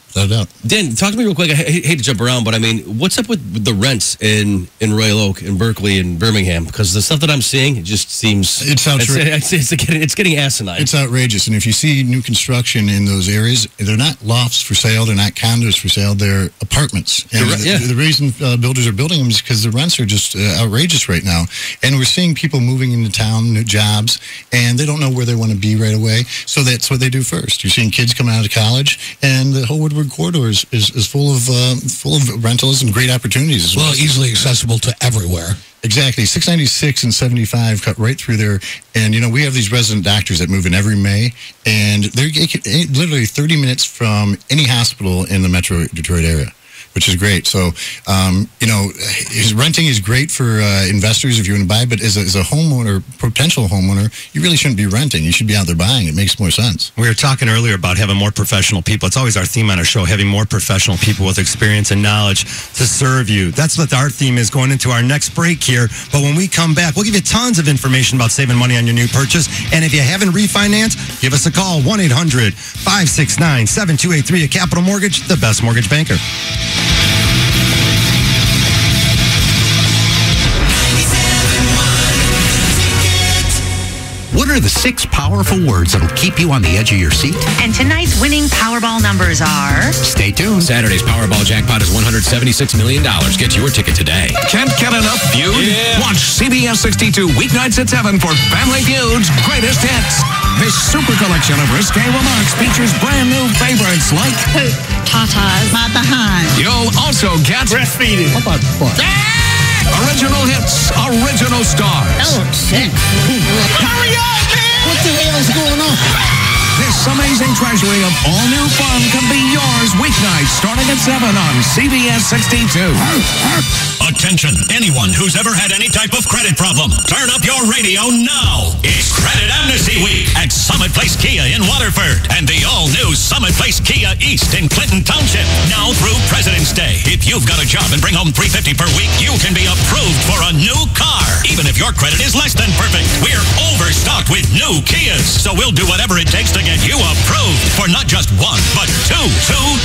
Dan, talk to me real quick. I hate to jump around, but I mean, what's up with the rents in Royal Oak, in Berkeley, and Birmingham? Because the stuff that I'm seeing, it just seems it's getting asinine. It's outrageous. And if you see new construction in those areas, they're not lofts for sale, they're not condos for sale, they're apartments. And the reason builders are building them is because the rents are just outrageous right now. And we're seeing people moving into town, new jobs, and they don't know where they want to be right away. So that's what they do first. You're seeing kids coming out of college, and the whole Woodward corridor is full of rentals and great opportunities as well. Easily accessible to everywhere. Exactly. 696 and 75 cut right through there. And, we have these resident doctors that move in every May, and they're literally 30 minutes from any hospital in the Metro Detroit area, which is great. So, renting is great for investors if you want to buy, but as a homeowner, potential homeowner, you really shouldn't be renting. You should be out there buying. It makes more sense. We were talking earlier about having more professional people. It's always our theme on our show, having more professional people with experience and knowledge to serve you. That's what our theme is going into our next break here. But when we come back, we'll give you tons of information about saving money on your new purchase. And if you haven't refinanced, give us a call, 1-800-569-7283 at Capital Mortgage, the best mortgage banker. What are the 6 powerful words that'll keep you on the edge of your seat? And tonight's winning Powerball numbers are... Stay tuned. Saturday's Powerball jackpot is $176 million. Get your ticket today. Can't get enough Feud? Yeah. Watch CBS 62 weeknights at 7 for Family Feud's greatest hits. This super collection of risque remarks features brand new favorites like... Poop, tatas, my behind. You'll also get... Breastfeeding. How about butt? Original hits, original stars. Oh, shit. Hurry up, man! What the hell's going on? This amazing treasury of all new fun can be yours weeknights starting at 7 on CBS 62. Attention, anyone who's ever had any type of credit problem, turn up your radio now. It's Credit Amnesty Week at Summit Place Kia in Waterford and the all-new Summit Place Kia East in Clinton Township. Now through President's Day. If you've got a job and bring home $350 per week, you can be approved for a new car. Even if your credit is less than perfect, we're overstocked with new Kias. So we'll do whatever it takes to get you approved for not just one, but two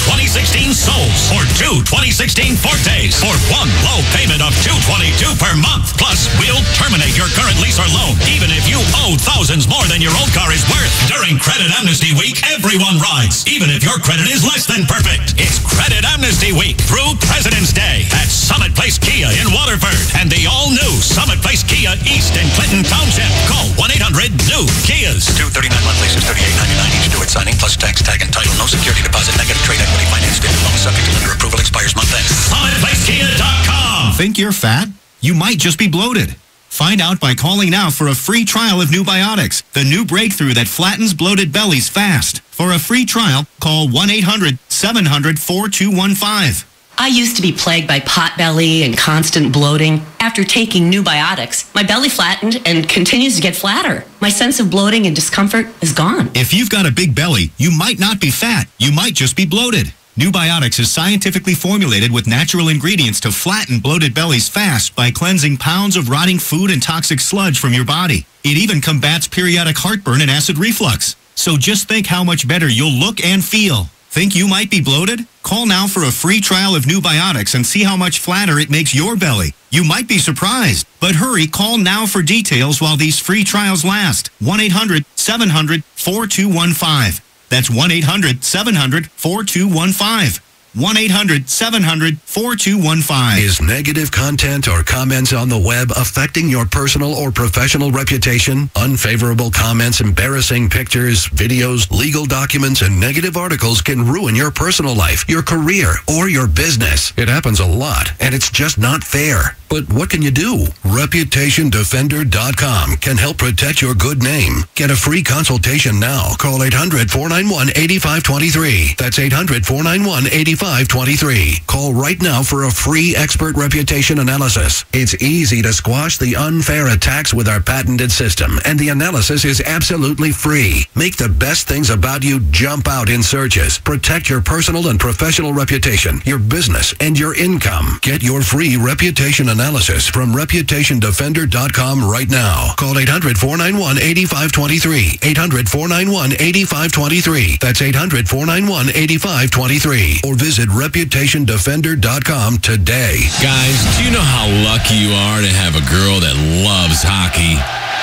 2016 Souls or two 2016 Fortes for one low payment of $222 per month. Plus, we'll terminate your current lease or loan, even if you owe thousands more than your old car is worth. During Credit Amnesty Week, everyone rides, even if your credit is less than perfect. It's Credit Amnesty Week through President's Day at Summit Place Kia in Waterford and the all-new Summit Place Kia East in Clinton Township. Call 1-800-NEW-KIAs. 239 monthly is $38.99 each. Do it signing plus tax, tag, and title. No security deposit, negative trade equity, finance, loan subject to lender approval, expires month end. SummitPlaceKia.com. Think you're fat? You might just be bloated. Find out by calling now for a free trial of New Biotics, the new breakthrough that flattens bloated bellies fast. For a free trial, call 1-800-700-4215. I used to be plagued by potbelly and constant bloating. After taking New Biotics, my belly flattened and continues to get flatter. My sense of bloating and discomfort is gone. If you've got a big belly, you might not be fat. You might just be bloated. New Biotics is scientifically formulated with natural ingredients to flatten bloated bellies fast by cleansing pounds of rotting food and toxic sludge from your body. It even combats periodic heartburn and acid reflux. So just think how much better you'll look and feel. Think you might be bloated? Call now for a free trial of New Biotics and see how much flatter it makes your belly. You might be surprised, but hurry, call now for details while these free trials last. 1-800-700-4215. That's 1-800-700-4215. 1-800-700-4215. Is negative content or comments on the web affecting your personal or professional reputation? Unfavorable comments, embarrassing pictures, videos, legal documents, and negative articles can ruin your personal life, your career, or your business. It happens a lot, and it's just not fair. But what can you do? ReputationDefender.com can help protect your good name. Get a free consultation now. Call 800-491-8523. That's 800-491-8523. Call right now for a free expert reputation analysis. It's easy to squash the unfair attacks with our patented system, and the analysis is absolutely free. Make the best things about you jump out in searches. Protect your personal and professional reputation, your business, and your income. Get your free reputation analysis from ReputationDefender.com right now. Call 800-491-8523. 800-491-8523. That's 800-491-8523. Or visit ReputationDefender.com today. Guys, do you know how lucky you are to have a girl that loves hockey?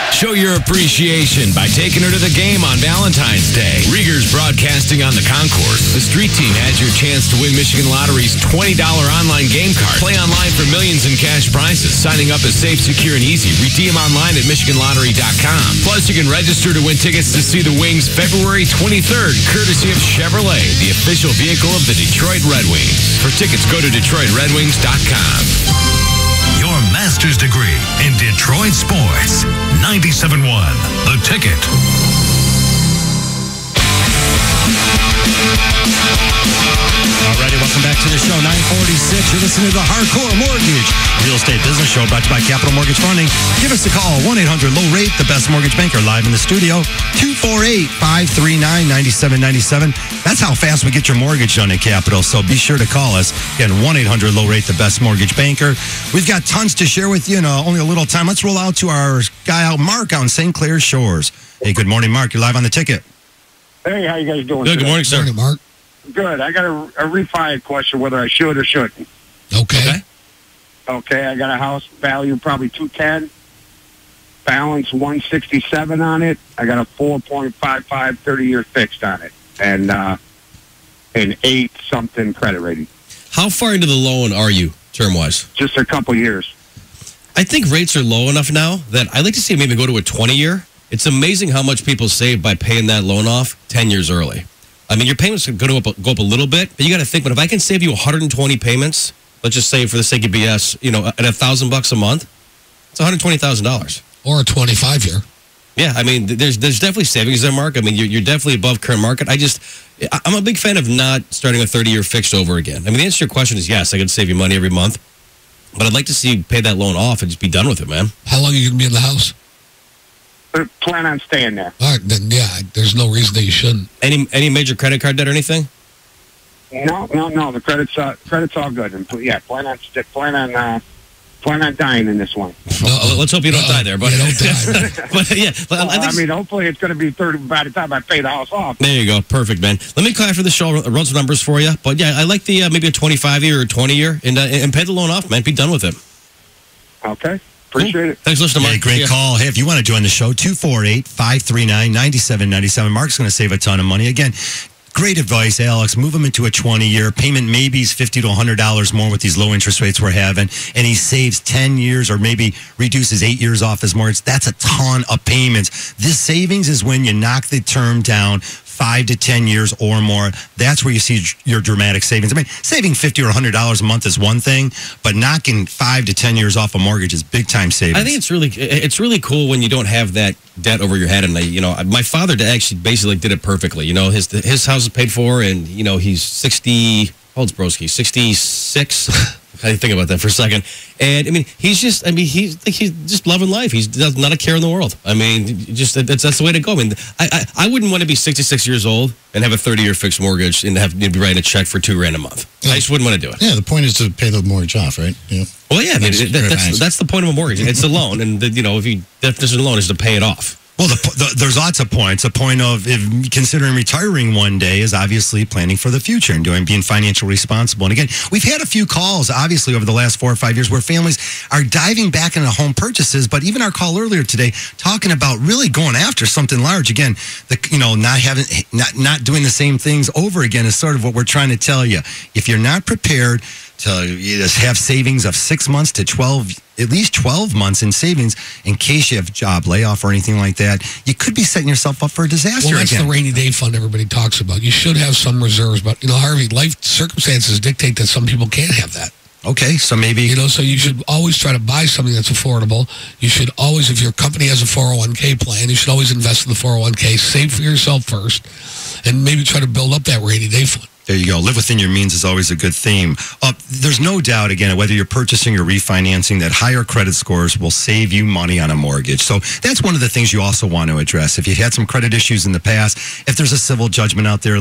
Show your appreciation by taking her to the game on Valentine's Day. Rieger's broadcasting on the concourse. The street team has your chance to win Michigan Lottery's $20 online game card. Play online for millions in cash prizes. Signing up is safe, secure, and easy. Redeem online at MichiganLottery.com. Plus, you can register to win tickets to see the Wings February 23rd, courtesy of Chevrolet, the official vehicle of the Detroit Red Wings. For tickets, go to DetroitRedWings.com. Your master's degree in Detroit sports. 97.1 The Ticket. Alrighty, welcome back to the show. 946. You're listening to the Hardcore Mortgage Real Estate Business Show brought to you by Capital Mortgage Funding. Give us a call. 1-800-LOW-RATE, the best mortgage banker, live in the studio. 248-539-9797. That's how fast we get your mortgage done at Capital, so be sure to call us. Again, 1-800-LOW-RATE, the best mortgage banker. We've got tons to share with you in only a little time. Let's roll out to our guy out, Mark, on St. Clair Shores. Hey, good morning, Mark. You're live on the ticket. Hey, how you guys doing? Good morning, sir. Good morning, Mark. Good. I got a refi question, whether I should or shouldn't. Okay. Okay, I got a house value probably $210, balance $167 on it. I got a 4.55 30-year fixed on it, and an 8-something credit rating. How far into the loan are you, term-wise? Just a couple years. I think rates are low enough now that I'd like to see maybe go to a 20-year. It's amazing how much people save by paying that loan off 10 years early. I mean, your payments are going to go up a little bit, but you got to think, but if I can save you 120 payments, let's just say for the sake of BS, at $1,000 a month, it's $120,000. Or a 25-year. Yeah, I mean, there's definitely savings there, Mark. I mean, you're definitely above current market. I'm a big fan of not starting a 30-year fixed over again. I mean, the answer to your question is yes, I could save you money every month, but I'd like to see you pay that loan off and just be done with it, man. How long are you going to be in the house? Plan on staying there. All right, then, yeah, there's no reason that you shouldn't. Any major credit card debt or anything? No. The credit's all good. And yeah, plan on dying in this one. Let's hope you don't die there, but don't die. but yeah, I mean, hopefully it's going to be 30 by the time I pay the house off. There you go, perfect, man. Let me call after the show, run some numbers for you. But yeah, I like the maybe a 25-year or 20-year, and pay the loan off, man. Be done with it. Okay. Appreciate it. Thanks for listening, Mark. Hey, great call. Hey, if you want to join the show, 248-539-9797. Mark's going to save a ton of money. Again, great advice, Alex. Move him into a 20-year. Payment maybe is $50 to $100 more with these low interest rates we're having. And he saves 10 years or maybe reduces 8 years off his mortgage. That's a ton of payments. This savings is when you knock the term down 5 to 10 years or more. That's where you see your dramatic savings. I mean, saving $50 or $100 a month is one thing, but knocking 5 to 10 years off a mortgage is big time savings. I think it's really cool when you don't have that debt over your head. And my father actually basically did it perfectly. His house is paid for, and he's 60. How old's Broski? 66. I think about that for a second. And I mean, he's just loving life. He's not a care in the world. I mean, that's the way to go. I mean, I wouldn't want to be 66 years old and have a 30-year fixed mortgage and have to be writing a check for $2,000 a month. I just wouldn't want to do it. Yeah, the point is to pay the mortgage off, right? Yeah. Well, yeah, that's the point of a mortgage. It's a loan, and if you definition of a loan is to pay it off. Well, there's lots of points. A point of considering retiring one day is obviously planning for the future and being financially responsible. And again, we've had a few calls, obviously, over the last 4 or 5 years where families are diving back into home purchases. But even our call earlier today, talking about really going after something large. Again, not doing the same things over again is sort of what we're trying to tell you. If you're not prepared to have savings of 6 months to 12, at least 12 months in savings in case you have a job layoff or anything like that, you could be setting yourself up for a disaster. Well, that's the rainy day fund everybody talks about. You should have some reserves, but Harvey, life circumstances dictate that some people can't have that. Okay, so maybe... So you should always try to buy something that's affordable. You should always, if your company has a 401k plan, you should always invest in the 401k. Save for yourself first, and maybe try to build up that rainy day fund. There you go. Live within your means is always a good theme. There's no doubt, again, whether you're purchasing or refinancing, that higher credit scores will save you money on a mortgage. So that's one of the things you also want to address. If you've had some credit issues in the past, if there's a civil judgment out there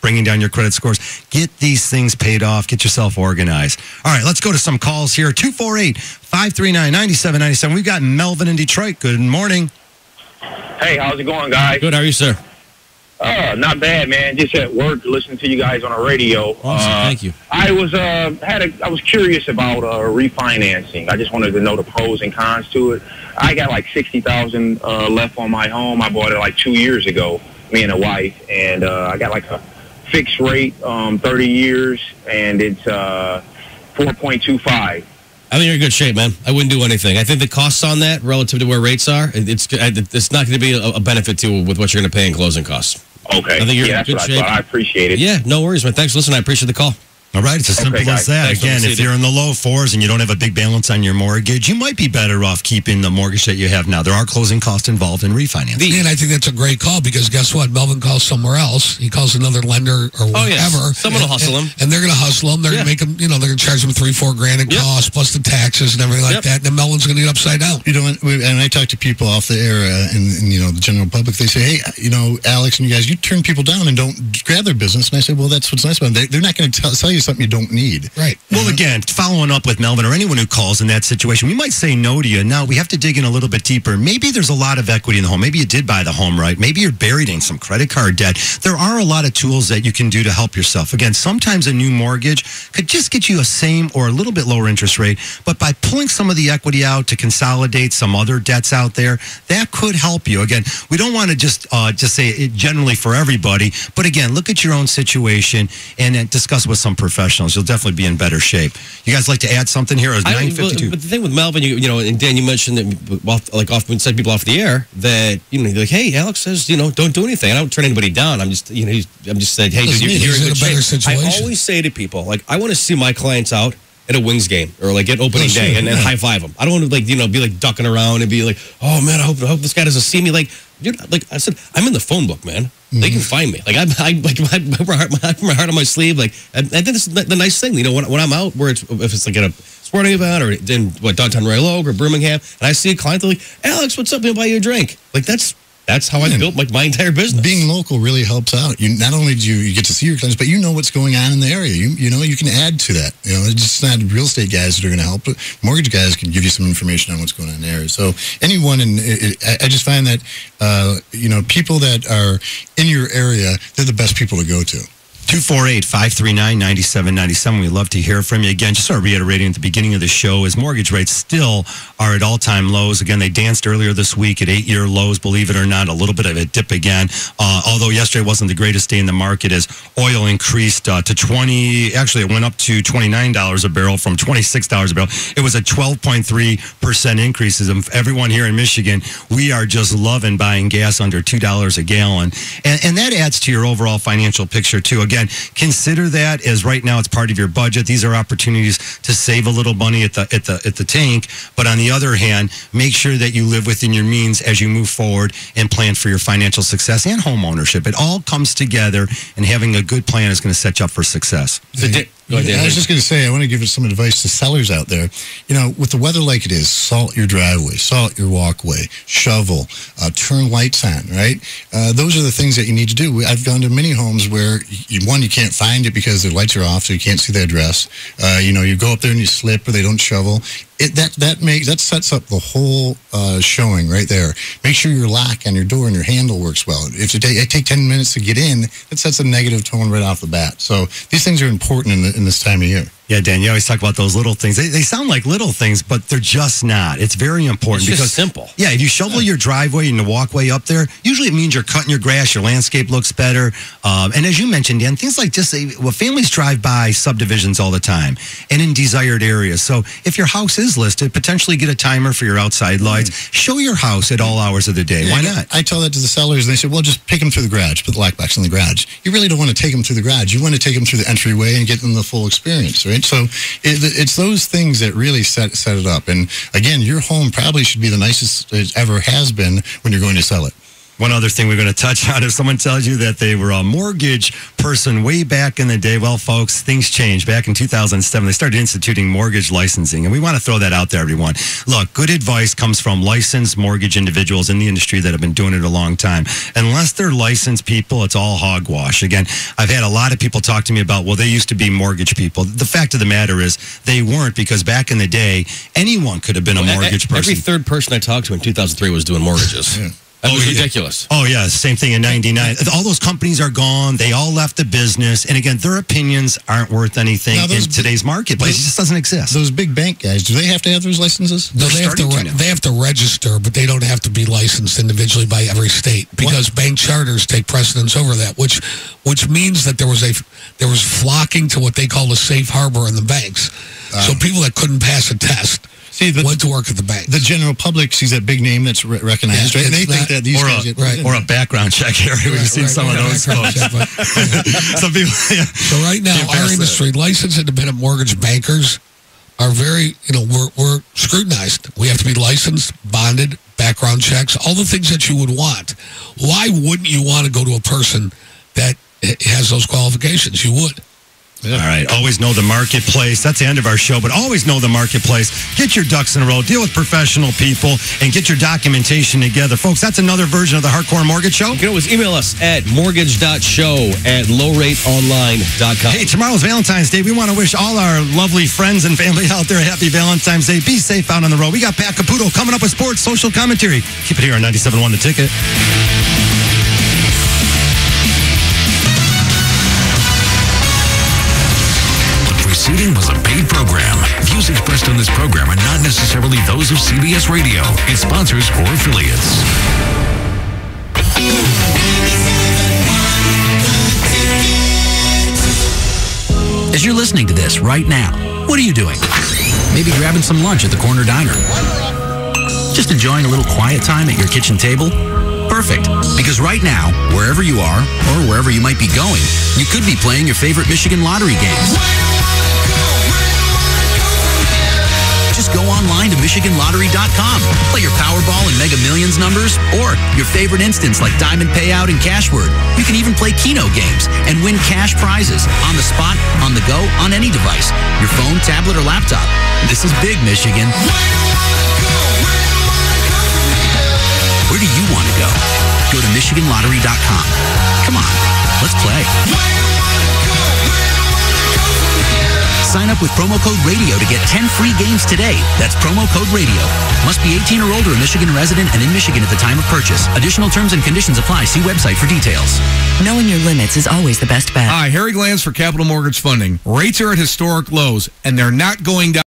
bringing down your credit scores, get these things paid off. Get yourself organized. All right, let's go to some calls here. 248-539-9797. We've got Melvin in Detroit. Good morning. Hey, how's it going, guys? Good. How are you, sir? Not bad, man. Just at work, listening to you guys on the radio. Awesome. Thank you. I was curious about refinancing. I just wanted to know the pros and cons to it. I got like $60,000 left on my home. I bought it like 2 years ago, me and a wife, and I got like a fixed rate, 30 years, and it's 4.25. I think you're in good shape, man. I wouldn't do anything. I think the costs on that relative to where rates are, it's not going to be a benefit to with what you're going to pay in closing costs. Okay. I think you're in that's good what shape. I appreciate it. Yeah, no worries, man. Thanks for listening. I appreciate the call. All right, it's as simple as that. Thanks, Again, if you're in the low fours and you don't have a big balance on your mortgage, you might be better off keeping the mortgage that you have now. There are closing costs involved in refinancing. And I think that's a great call because guess what? Melvin calls somewhere else. He calls another lender or whatever. Someone will hustle him. And they're going to hustle him. They're going to make him, they're going to charge him $3-4 grand in costs plus the taxes and everything like that. And then Melvin's going to get upside down. And I talk to people off the air and the general public. They say, hey, Alex and you guys, you turn people down and don't grab their business. And I say, well, that's what's nice about them. They're not going to sell you something you don't need. Right. Well, again, following up with Melvin or anyone who calls in that situation, we might say no to you. Now, we have to dig in a little bit deeper. Maybe there's a lot of equity in the home. Maybe you did buy the home right. Maybe you're buried in some credit card debt. There are a lot of tools that you can do to help yourself. Again, sometimes a new mortgage could just get you a same or a little bit lower interest rate, but by pulling some of the equity out to consolidate some other debts out there, that could help you. Again, we don't want to just say it generally for everybody, but again, look at your own situation and discuss with some professionals. You'll definitely be in better shape. You guys like to add something here? It was 9:52. But the thing with Melvin, and Dan, you mentioned that, often said people off the air that, you're like, hey, Alex says, don't do anything. I don't turn anybody down. I'm just saying, hey, dude, you're in a better situation. I always say to people, like, I want to see my clients out at a Wings game or like at opening day and then high five them. I don't want to be like ducking around and be like, oh man, I hope this guy doesn't see me. Like, dude, like I said, I'm in the phone book, man. They can find me. Like I my heart on my sleeve. Like I think this is the nice thing. When I'm out, if it's like at a sporting event or in downtown Royal Oak or Birmingham, and I see a client, they're like, Alex, what's up? I'll buy you a drink. Like that's how I built my entire business. Being local really helps out. Not only do you get to see your clients, but you know what's going on in the area. You can add to that. It's just not real estate guys that are going to help. But mortgage guys can give you some information on what's going on in the area. So anyone I just find that people that are in your area, they're the best people to go to. 248-539-9797. We'd love to hear from you. Again, just sort of reiterating at the beginning of the show, is mortgage rates still are at all-time lows. Again, they danced earlier this week at 8-year lows, believe it or not, a little bit of a dip again. Although yesterday wasn't the greatest day in the market as oil increased to it went up to $29 a barrel from $26 a barrel. It was a 12.3% increase. Everyone here in Michigan, we are just loving buying gas under $2 a gallon. And that adds to your overall financial picture, too. Again, consider that as right now it's part of your budget. These are opportunities to save a little money at the tank. But on the other hand, make sure that you live within your means as you move forward and plan for your financial success and home ownership. It all comes together, and having a good plan is going to set you up for shovel. I was just going to say, I want to give some advice to sellers out there. With the weather like it is, salt your driveway, salt your walkway, shovel, turn lights on, right? Those are the things that you need to do. I've gone to many homes where, you can't find it because the lights are off, so you can't see the address. You go up there and you slip or they don't shovel. That sets up the whole showing right there. Make sure your lock on your door and your handle works well. If it take 10 minutes to get in, it sets a negative tone right off the bat. So these things are important in this time of year. Yeah, Dan, you always talk about those little things. They sound like little things, but they're just not. It's very important. It's just simple. Yeah, if you shovel your driveway and the walkway up there, usually it means you're cutting your grass, your landscape looks better. And as you mentioned, Dan, things like families drive by subdivisions all the time and in desired areas. So if your house is listed, potentially get a timer for your outside lights. Show your house at all hours of the day. Why not? I tell that to the sellers, and they say, well, just pick them through the garage, put the lockbox in the garage. You really don't want to take them through the garage. You want to take them through the entryway and get them the full experience, right? right? So it's those things that really set it up. And again, your home probably should be the nicest it ever has been when you're going to sell it. One other thing we're going to touch on, if someone tells you that they were a mortgage person way back in the day, well, folks, things changed. Back in 2007, they started instituting mortgage licensing, and we want to throw that out there, everyone. Look, good advice comes from licensed mortgage individuals in the industry that have been doing it a long time. Unless they're licensed people, it's all hogwash. Again, I've had a lot of people talk to me about, well, they used to be mortgage people. The fact of the matter is they weren't, because back in the day, anyone could have been a mortgage person. Every third person I talked to in 2003 was doing mortgages. Yeah. That was ridiculous. Oh, yeah. Same thing in 99. All those companies are gone. They all left the business. And again, their opinions aren't worth anything in today's marketplace. It just doesn't exist. Those big bank guys, do they have to have those licenses? No, they have to register, but they don't have to be licensed individually by every state, because bank charters take precedence over that, which means that there was flocking to what they call the safe harbor in the banks. So people that couldn't pass a test went to work at the bank. The general public sees that big name that's recognized, right? And they think that these guys or a background check here. We've seen some of those folks. Some people. Yeah. So right now, our industry, licensed independent mortgage bankers, are very, we're scrutinized. We have to be licensed, bonded, background checks, all the things that you would want. Why wouldn't you want to go to a person that has those qualifications? You would. Yeah. All right. Always know the marketplace. That's the end of our show, but always know the marketplace. Get your ducks in a row. Deal with professional people and get your documentation together. Folks, that's another version of the Hardcore Mortgage Show. You can always email us at mortgage.show@lowrateonline.com. Hey, tomorrow's Valentine's Day. We want to wish all our lovely friends and family out there a happy Valentine's Day. Be safe out on the road. We got Pat Caputo coming up with sports, social commentary. Keep it here on 97.1 The Ticket. Preceding was a paid program. Views expressed on this program are not necessarily those of CBS Radio, its sponsors, or affiliates. As you're listening to this right now, what are you doing? Maybe grabbing some lunch at the corner diner. Just enjoying a little quiet time at your kitchen table? Perfect, because right now, wherever you are, or wherever you might be going, you could be playing your favorite Michigan lottery games. Just go online to MichiganLottery.com. Play your Powerball and Mega Millions numbers, or your favorite instants like Diamond Payout and Cashword. You can even play Keno games and win cash prizes on the spot, on the go, on any device, your phone, tablet, or laptop. This is big, Michigan. Where do you want to go? Go to MichiganLottery.com. Come on, let's play. Sign up with promo code RADIO to get 10 free games today. That's promo code RADIO. Must be 18 or older, a Michigan resident, and in Michigan at the time of purchase. Additional terms and conditions apply. See website for details. Knowing your limits is always the best bet. Hi, Harry Glanz for Capital Mortgage Funding. Rates are at historic lows, and they're not going down.